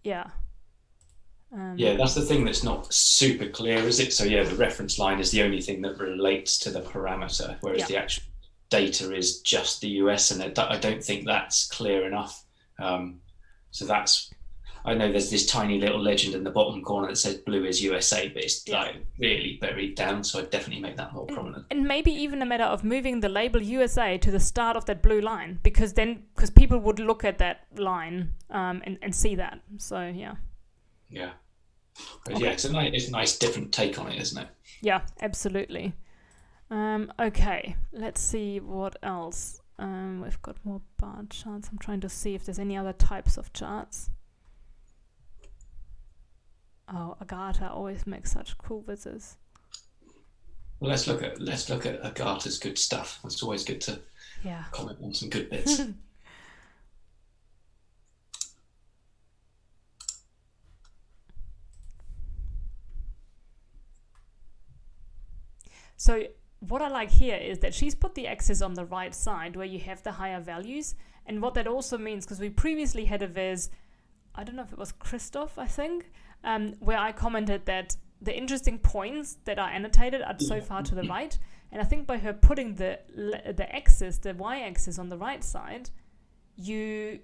yeah. Yeah, that's the thing that's not super clear, is it? So yeah, the reference line is the only thing that relates to the parameter, whereas the actual data is just the US, and I don't think that's clear enough. So that's, I know there's this tiny little legend in the bottom corner that says blue is USA, but it's like really buried down, so I'd definitely make that more prominent. And maybe even a matter of moving the label USA to the start of that blue line, because people would look at that line and see that. So yeah. Yeah. But yeah, it's a nice different take on it, isn't it? Yeah, absolutely. Okay, let's see what else. We've got more bar charts. I'm trying to see if there's any other types of charts. Oh, Agatha always makes such cool visits. Well, let's look at Agatha's good stuff. It's always good to comment on some good bits. So what I like here is that she's put the axis on the right side where you have the higher values. And what that also means, because we previously had a viz, I don't know if it was Christoph, I think, where I commented that the interesting points that are annotated are so far to the right. And I think by her putting the axis, the y-axis on the right side, you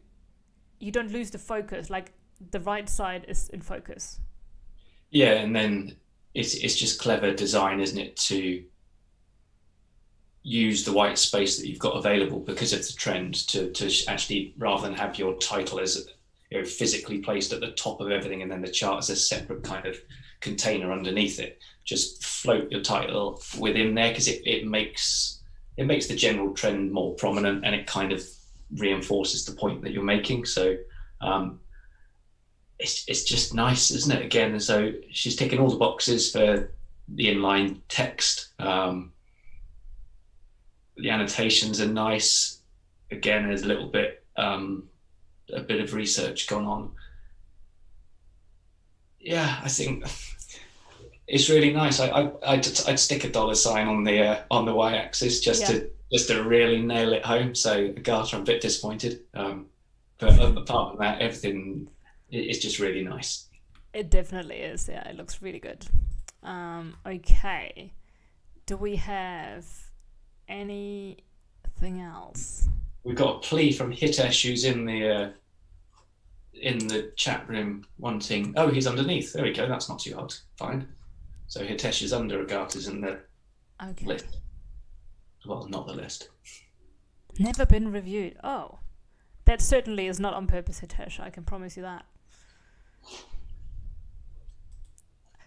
don't lose the focus. Like, the right side is in focus. Yeah, and then it's just clever design, isn't it, to use the white space that you've got available because of the trend to actually, rather than have your title as physically placed at the top of everything and then the chart as a separate kind of container underneath it, just float your title within there, because it makes the general trend more prominent, and it kind of reinforces the point that you're making. So it's just nice, isn't it? Again, so she's ticking all the boxes for the inline text. The annotations are nice. Again, there's a bit of research gone on. Yeah, I think it's really nice. I'd stick a $sign on the y-axis just to really nail it home. So Agatha, I'm a bit disappointed, but apart from that, everything is just really nice. It definitely is. Yeah, it looks really good. Okay, do we have anything else? We've got a plea from Hitesh, who's in the chat room, wanting. Oh, he's underneath. There we go. That's not too hard to find. So Hitesh is under Agatha's in the list. Well, not the list. Never been reviewed. Oh, that certainly is not on purpose, Hitesh. I can promise you that.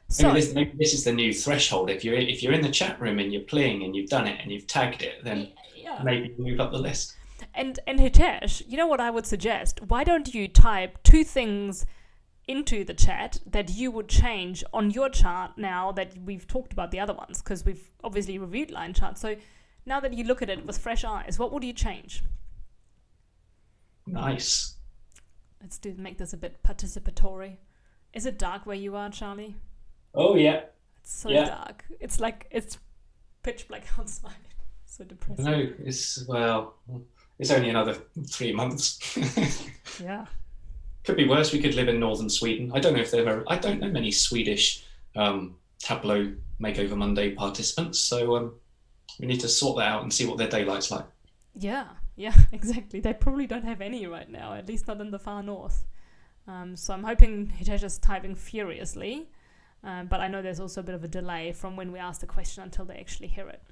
So Maybe this is the new threshold. If you're in the chat room and you're playing and you've done it and you've tagged it, then yeah. maybe move up the list. And Hitesh, you know what I would suggest? Why don't you type 2 things into the chat that you would change on your chart now that we've talked about the other ones, because we've obviously reviewed line charts. So now that you look at it with fresh eyes, what would you change? Nice. Let's make this a bit participatory. Is it dark where you are, Charlie? Oh yeah. It's so dark. It's like it's pitch black outside. So depressing. No, it's only another 3 months. Yeah. Could be worse. We could live in northern Sweden. I don't know many Swedish Tableau Makeover Monday participants. So we need to sort that out and see what their daylight's like. Yeah, exactly. They probably don't have any right now, at least not in the far north. So I'm hoping Hitesh is typing furiously. But I know there's also a bit of a delay from when we ask the question until they actually hear it.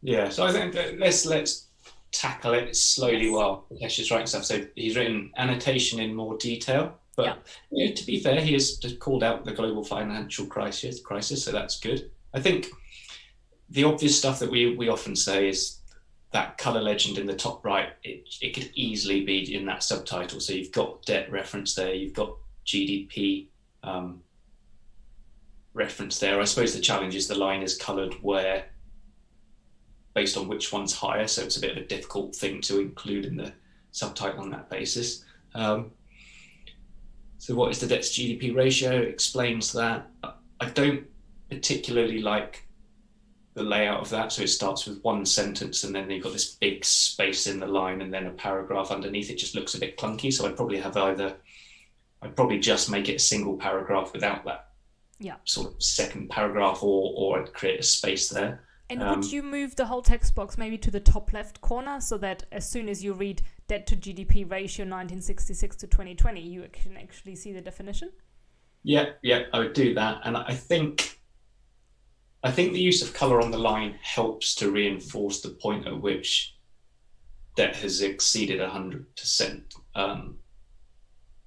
Yeah, so I think let's tackle it slowly while Hitesh is writing stuff. So he's written annotation in more detail, but to be fair, he has called out the global financial crisis, so that's good. I think the obvious stuff that we often say is that color legend in the top right, it could easily be in that subtitle. So you've got debt reference there, you've got GDP reference there. I suppose the challenge is the line is colored where, based on which one's higher, so it's a bit of a difficult thing to include in the subtitle on that basis. So what is the debt to GDP ratio? Explains that. I don't particularly like the layout of that. So it starts with one sentence and then you've got this big space in the line and then a paragraph underneath. It just looks a bit clunky. So I'd probably just make it a single paragraph without that sort of second paragraph, or I'd create a space there. And would you move the whole text box maybe to the top left corner so that as soon as you read debt to GDP ratio 1966 to 2020, you can actually see the definition? Yeah, I would do that. And I think the use of color on the line helps to reinforce the point at which debt has exceeded 100%.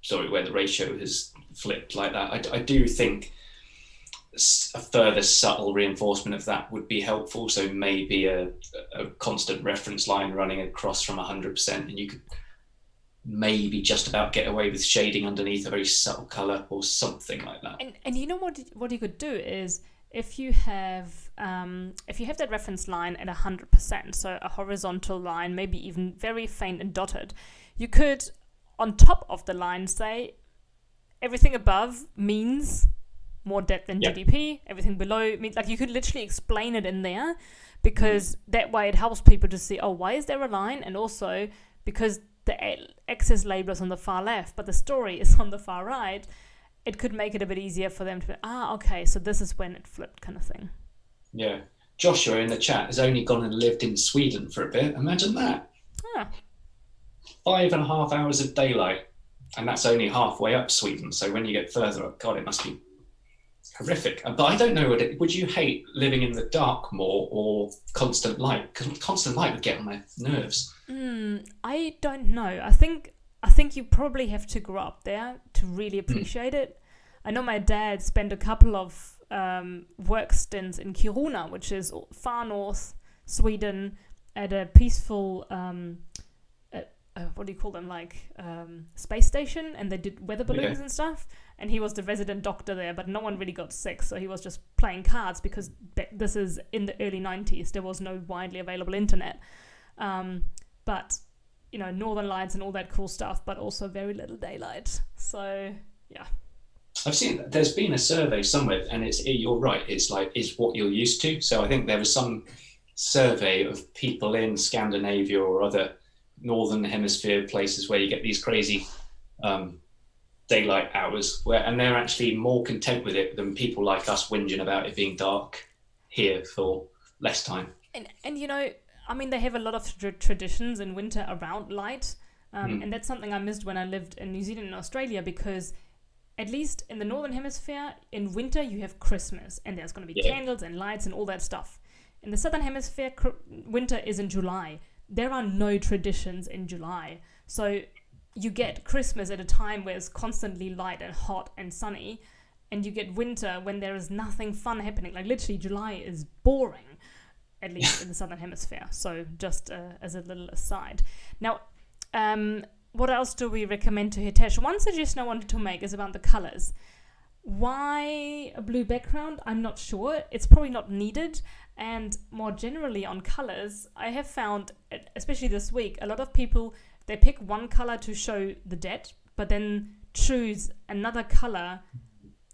Where the ratio has flipped like that. I do think a further subtle reinforcement of that would be helpful. So maybe a constant reference line running across from 100%, and you could maybe just about get away with shading underneath a very subtle color or something like that. And you know what you could do is if you have that reference line at 100%, so a horizontal line, maybe even very faint and dotted, you could on top of the line say everything above means more debt than GDP, everything below means, like, you could literally explain it in there, because that way it helps people to see, oh, why is there a line? And also because the excess label is on the far left but the story is on the far right, it could make it a bit easier for them to be, okay, so this is when it flipped, kind of thing. Yeah. Joshua in the chat has only gone and lived in Sweden for a bit. Imagine that. 5.5 hours of daylight, and that's only halfway up Sweden. So when you get further up, God, it must be horrific. But I don't know, would you hate living in the dark more or constant light? Because constant light would get on my nerves. I don't know. I think you probably have to grow up there to really appreciate it. I know my dad spent a couple of work stints in Kiruna, which is far north Sweden, at a peaceful what do you call them, like space station, and they did weather balloons and stuff, and he was the resident doctor there, but no one really got sick, so he was just playing cards, because this is in the early 90s, there was no widely available internet, but northern lights and all that cool stuff, but also very little daylight. So yeah, I've seen that there's been a survey somewhere, and you're right, it's what you're used to. So I think there was some survey of people in Scandinavia or other northern hemisphere places where you get these crazy daylight hours, and they're actually more content with it than people like us whinging about it being dark here for less time. And they have a lot of traditions in winter around light, and that's something I missed when I lived in New Zealand and Australia, because at least in the northern hemisphere, in winter you have Christmas, and there's going to be candles and lights and all that stuff. In the southern hemisphere, winter is in July. there are no traditions in July. So you get Christmas at a time where it's constantly light and hot and sunny, and you get winter when there is nothing fun happening. Like literally July is boring, at least in the Southern Hemisphere. So just as a little aside. Now, what else do we recommend to Hitesh? One suggestion I wanted to make is about the colors. Why a blue background? I'm not sure. It's probably not needed. And more generally on colors, I have found, especially this week, a lot of people, they pick one color to show the debt, but then choose another color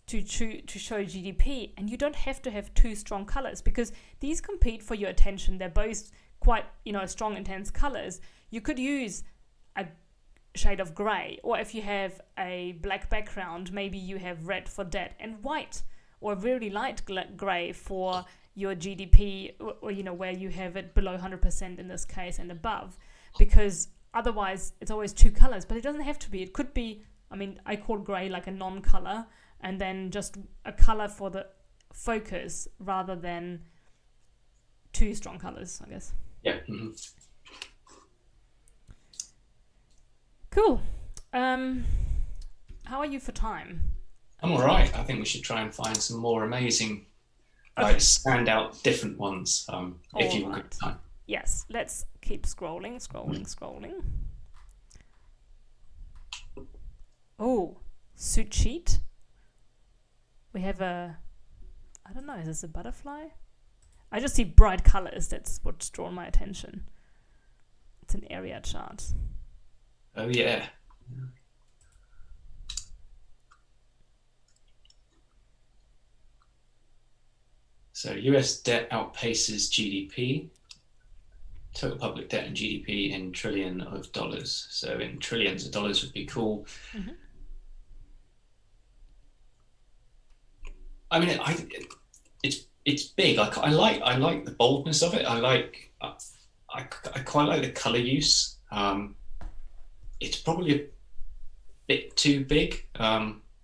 to show GDP. And you don't have to have two strong colors because these compete for your attention. They're both quite, strong, intense colors. You could use a shade of grey, or if you have a black background, maybe you have red for debt and white, or really light grey for your GDP, or where you have it below 100% in this case and above, because otherwise it's always two colors. But it doesn't have to be. It could be, I call grey like a non-color, and then just a color for the focus rather than two strong colors, I guess. Yeah. Mm-hmm. Cool. How are you for time? I'm all right. I think we should try and find some more amazing, standout different ones, if you've got time. Yes, let's keep scrolling. Oh, suit sheet. We have I don't know, is this a butterfly? I just see bright colors. That's what's drawn my attention. It's an area chart. Oh, yeah. So US debt outpaces GDP. Total public debt and GDP in trillion of dollars. So in trillions of dollars would be cool. Mm-hmm. It's big. I like the boldness of it. I quite like the color use. It's probably a bit too big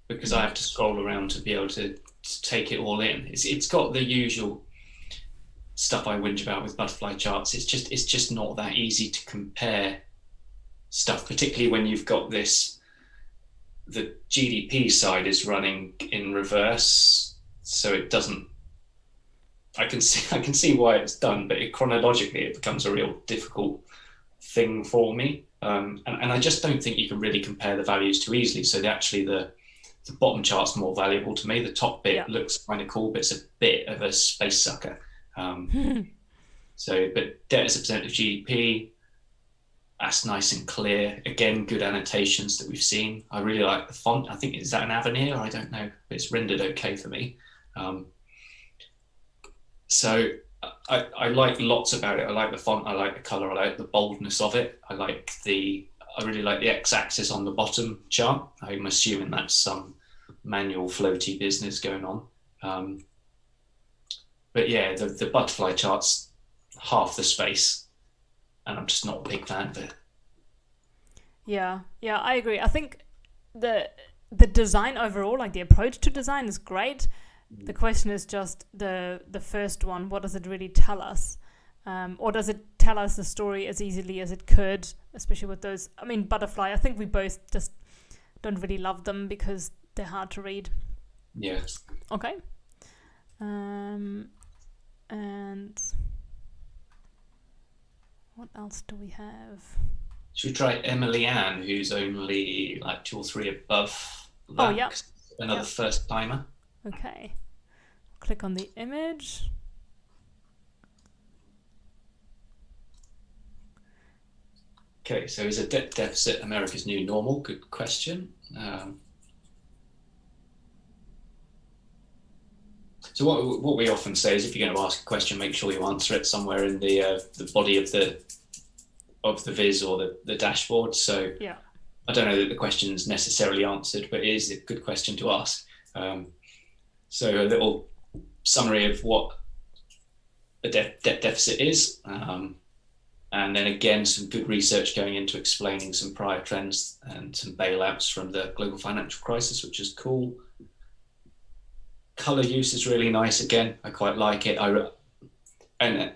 because I have to scroll around to be able to take it all in. It's got the usual stuff I whinge about with butterfly charts. It's just not that easy to compare stuff, particularly when you've got the GDP side is running in reverse, so it doesn't. I can see why it's done, but chronologically it becomes a real difficult thing for me. And I just don't think you can really compare the values too easily. So the bottom chart's more valuable to me. The top bit looks kind of cool, but it's a bit of a space sucker. But debt as a percent of GDP, that's nice and clear. Again, good annotations that we've seen. I really like the font. I think, is that an Avenir? I don't know, but it's rendered okay for me. So I like lots about it. I like the font, I like the color, I like the boldness of it. I really like the x-axis on the bottom chart. I'm assuming that's some manual floaty business going on. But yeah, the butterfly chart's half the space, and I'm just not a big fan of it. Yeah, I agree. I think the design overall, like the approach to design, is great. The question is just the first one. What does it really tell us? Or does it tell us the story as easily as it could, especially with those? Butterfly, I think we both just don't really love them because they're hard to read. Yes. Okay. And what else do we have? Should we try Emily Ann, who's only like 2 or 3 above that? Oh, yeah. Another first timer. Okay. Click on the image. Okay, so is a debt deficit America's new normal? Good question. So what we often say is, if you're going to ask a question, make sure you answer it somewhere in the body of the viz or the dashboard. So yeah. I don't know that the question's necessarily answered, but it is a good question to ask. So a little summary of what a debt deficit is, and then again some good research going into explaining some prior trends and some bailouts from the global financial crisis, which is cool. Color use is really nice. Again, I quite like it. And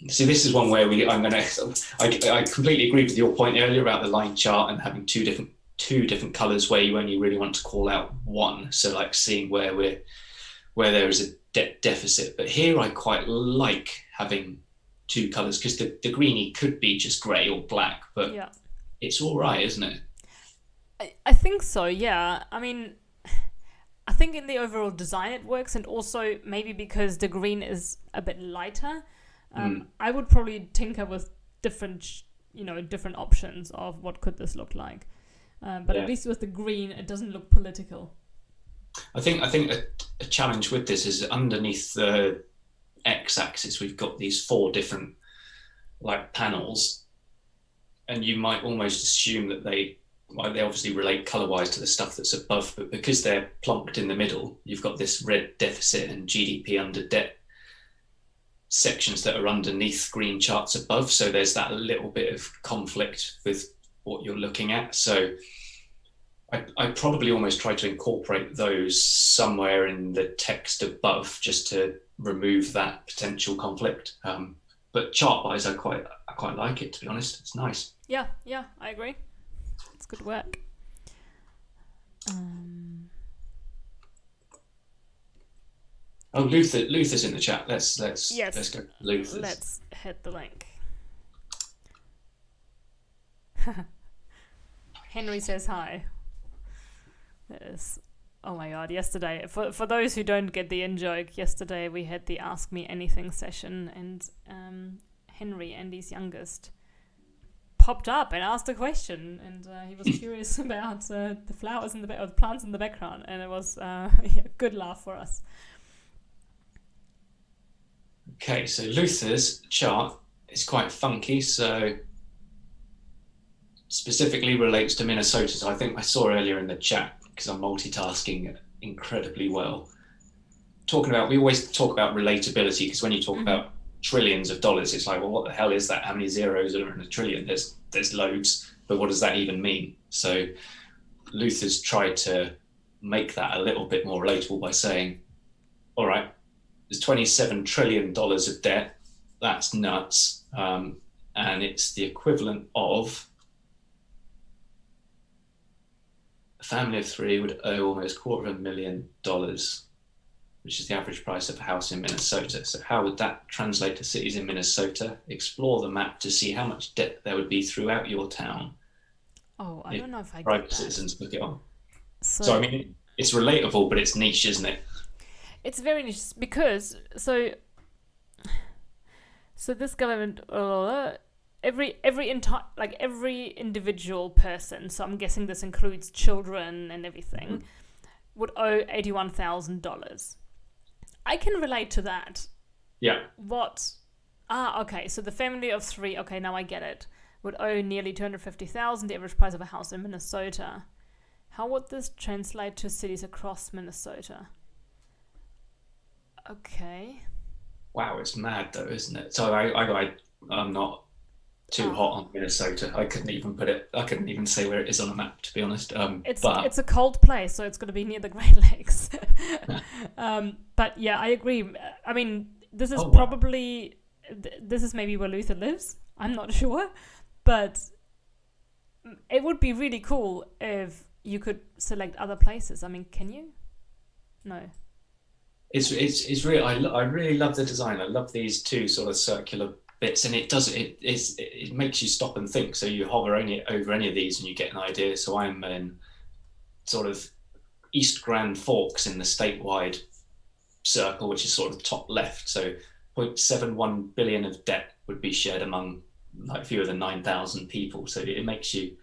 See, this is one where I completely agree with your point earlier about the line chart and having two different colors where you only really want to call out one. So like seeing where there is a deficit. But here I quite like having two colors because the greenie could be just gray or black, but it's all right, isn't it? I think so, yeah. I mean, I think in the overall design it works, and also maybe because the green is a bit lighter, I would probably tinker with different options of what could this look like. But at least with the green, it doesn't look political. I think a challenge with this is underneath the x-axis, we've got these 4 different like panels, and you might almost assume that they obviously relate color-wise to the stuff that's above, but because they're plumped in the middle, you've got this red deficit and GDP under debt sections that are underneath green charts above. So there's that little bit of conflict with what you're looking at. So I probably almost try to incorporate those somewhere in the text above just to remove that potential conflict. But chart-wise, I quite like it, to be honest. It's nice. Yeah, I agree. It's good work. Oh, Luther's in the chat. Let's go to Luther's. Let's hit the link. Henry says hi. That is, oh my god, yesterday, for those who don't get the in-joke, yesterday we had the Ask Me Anything session, and Henry, Andy's youngest, popped up and asked a question, and he was curious about the flowers or the plants in the background, and it was a good laugh for us. Okay, so Luther's chart is quite funky, so specifically relates to Minnesota. So I think I saw earlier in the chat, because I'm multitasking incredibly well, we always talk about relatability, because when you talk about trillions of dollars, it's like, well, what the hell is that? How many zeros are in a trillion? There's loads, but what does that even mean? So Luther's tried to make that a little bit more relatable by saying, all right, there's $27 trillion of debt. That's nuts. And it's the equivalent of a family of 3 would owe almost $250,000, which is the average price of a house in Minnesota. So how would that translate to cities in Minnesota? Explore the map to see how much debt there would be throughout your town. Oh, I don't know if I get private that. Citizens book it on. So I mean, it's relatable, but it's niche, isn't it? It's very niche because so this government, every individual person, so I'm guessing this includes children and everything, would owe $81,000. I can relate to that. Yeah. Okay, so the family of 3, okay, now I get it, would owe nearly $250,000, the average price of a house in Minnesota. How would this translate to cities across Minnesota? Okay. Wow, it's mad though, isn't it? So I'm not too hot on Minnesota. I couldn't even say where it is on a map, to be honest. It's a cold place, so it's going to be near the Great Lakes. But yeah, I agree. I mean, this is probably this is maybe where Luther lives. I'm not sure, but it would be really cool if you could select other places. I mean, can you? No. It's really I really love the design. I love these 2 sort of circular bits, and it makes you stop and think. So you hover over any of these and you get an idea. So I'm in sort of East Grand Forks in the statewide circle, which is sort of top left. So 0.71 billion of debt would be shared among like fewer than 9,000 people. So it makes you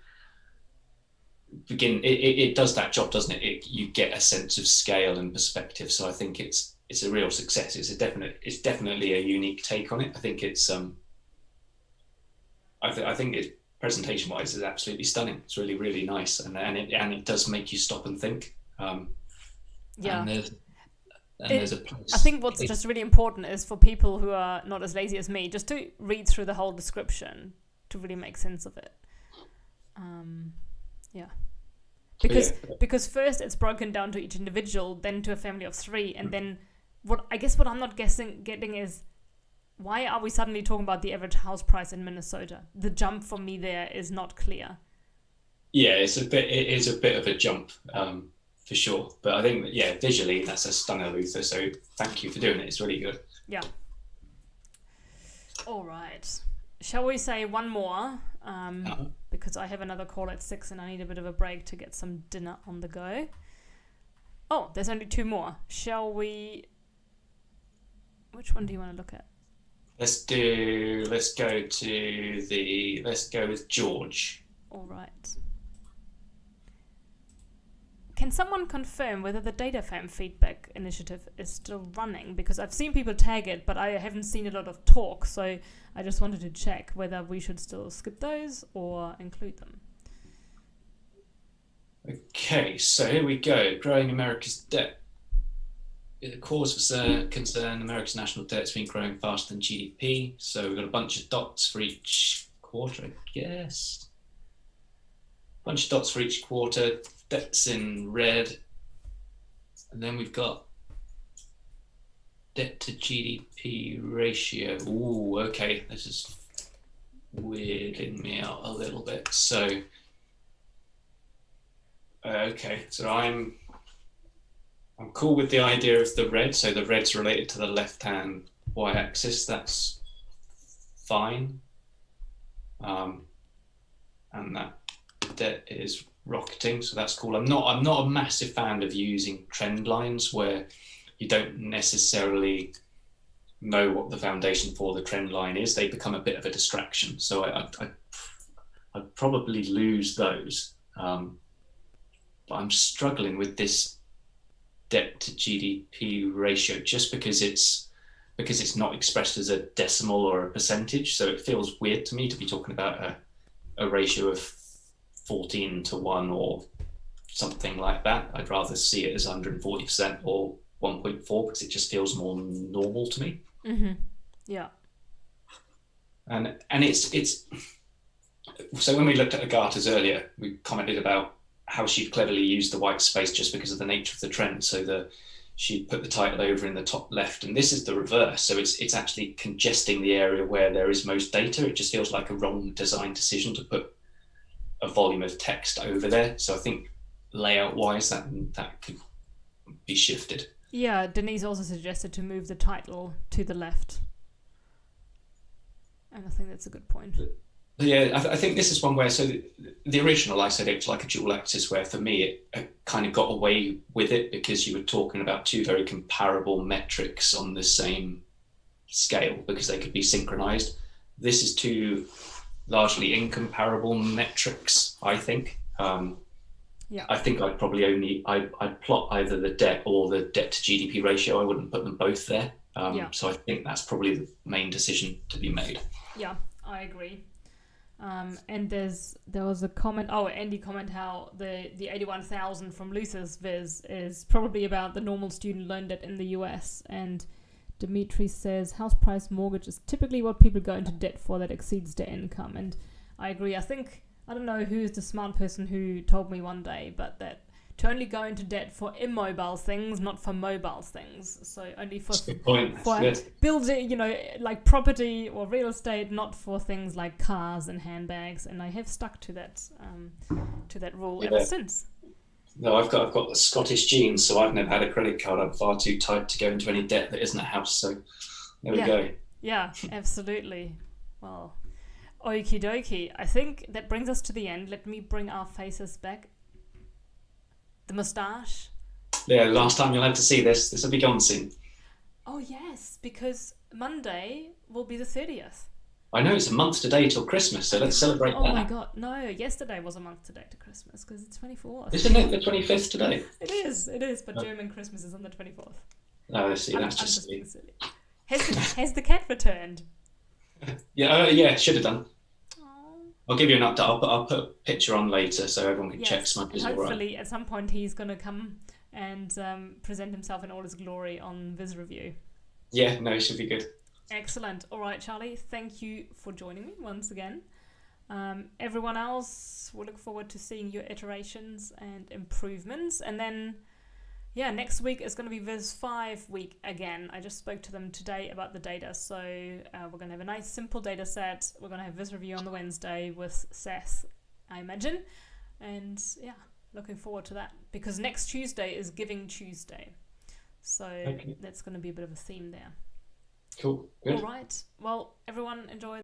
begin. It does that job, doesn't it? You get a sense of scale and perspective. So I think it's a real success. It's definitely a unique take on it. I think it's I think it presentation wise is absolutely stunning. It's really, really nice, and it does make you stop and think. Yeah. And there's a place. I think what's just really important is for people who are not as lazy as me, just to read through the whole description to really make sense of it. Yeah. Because first it's broken down to each individual, then to a family of 3, and then what I'm not getting is why are we suddenly talking about the average house price in Minnesota? The jump for me there is not clear. Yeah, it is a bit of a jump, for sure. But I think that, visually that's a stunner, Luther. So thank you for doing it. It's really good. Yeah. All right. Shall we say one more? Because I have another call at 6 and I need a bit of a break to get some dinner on the go. Oh, there's only 2 more. Shall we... Which one do you want to look at? Let's go with George. All right. Can someone confirm whether the Data Fam feedback initiative is still running? Because I've seen people tag it, but I haven't seen a lot of talk. So I just wanted to check whether we should still skip those or include them. Okay, so here we go. Growing America's debt. The cause for concern, America's national debt's been growing faster than GDP. So we've got a bunch of dots for each quarter, I guess. Bunch of dots for each quarter. Debt's in red. And then we've got debt to GDP ratio. Ooh, okay. This is weirding me out a little bit. So, okay. So I'm cool with the idea of the red. So the red's related to the left-hand y-axis. That's fine. And that debt is rocketing, so that's cool. I'm not a massive fan of using trend lines where you don't necessarily know what the foundation for the trend line is. They become a bit of a distraction. So I'd probably lose those. But I'm struggling with this debt to GDP ratio just because it's not expressed as a decimal or a percentage. So it feels weird to me to be talking about a ratio of 14-1 or something like that. I'd rather see it as 140% or 1.4 because it just feels more normal to me. Mm-hmm. Yeah. And it's so when we looked at Agatha's earlier, we commented about how she'd cleverly used the white space just because of the nature of the trend. So she'd put the title over in the top left, and this is the reverse. So it's actually congesting the area where there is most data. It just feels like a wrong design decision to put a volume of text over there. So I think layout wise that could be shifted. Yeah, Denise also suggested to move the title to the left. And I think that's a good point. Yeah, I think this is one where, so the original, I said it was like a dual axis, where for me it kind of got away with it because you were talking about 2 very comparable metrics on the same scale because they could be synchronized. This is 2 largely incomparable metrics, I think. Yeah. I think I'd probably I'd plot either the debt or the debt to GDP ratio. I wouldn't put them both there. So I think that's probably the main decision to be made. Yeah, I agree. And there was a comment, Andy comment how the 81,000 from Luther's Viz is probably about the normal student loan debt in the US. And Dimitri says house price mortgage is typically what people go into debt for that exceeds their income. And I agree. I don't know who's the smart person who told me one day, but that to only go into debt for immobile things, not for mobile things. So only for building, like property or real estate, not for things like cars and handbags. And I have stuck to that rule ever since. No, I've got the Scottish genes, so I've never had a credit card. I'm far too tight to go into any debt that isn't a house. So there we go. Yeah, absolutely. Well, okie dokie. I think that brings us to the end. Let me bring our faces back. The moustache. Yeah, last time you'll have to see this. This will be gone soon. Oh yes, because Monday will be the 30th. I know, it's a month today till Christmas, so let's celebrate that. Oh my god, no, yesterday was a month today to Christmas because it's 24th. Isn't it the 25th today? It is, but German Christmas is on the 24th. Oh, I see, that's just silly. Has the cat returned? Yeah, should have done. I'll give you an update. I'll put a picture on later so everyone can check Smudge is all right. Hopefully at some point he's going to come and present himself in all his glory on Viz Review. Yeah, no, it should be good. Excellent. All right, Charlie, thank you for joining me once again. Everyone else, we'll look forward to seeing your iterations and improvements. And then, yeah, next week is going to be Viz 5 week again. I just spoke to them today about the data. So we're going to have a nice simple data set. We're going to have Viz review on the Wednesday with Seth, I imagine. And yeah, looking forward to that. Because next Tuesday is Giving Tuesday. So that's going to be a bit of a theme there. Cool. Good. All right. Well, everyone enjoy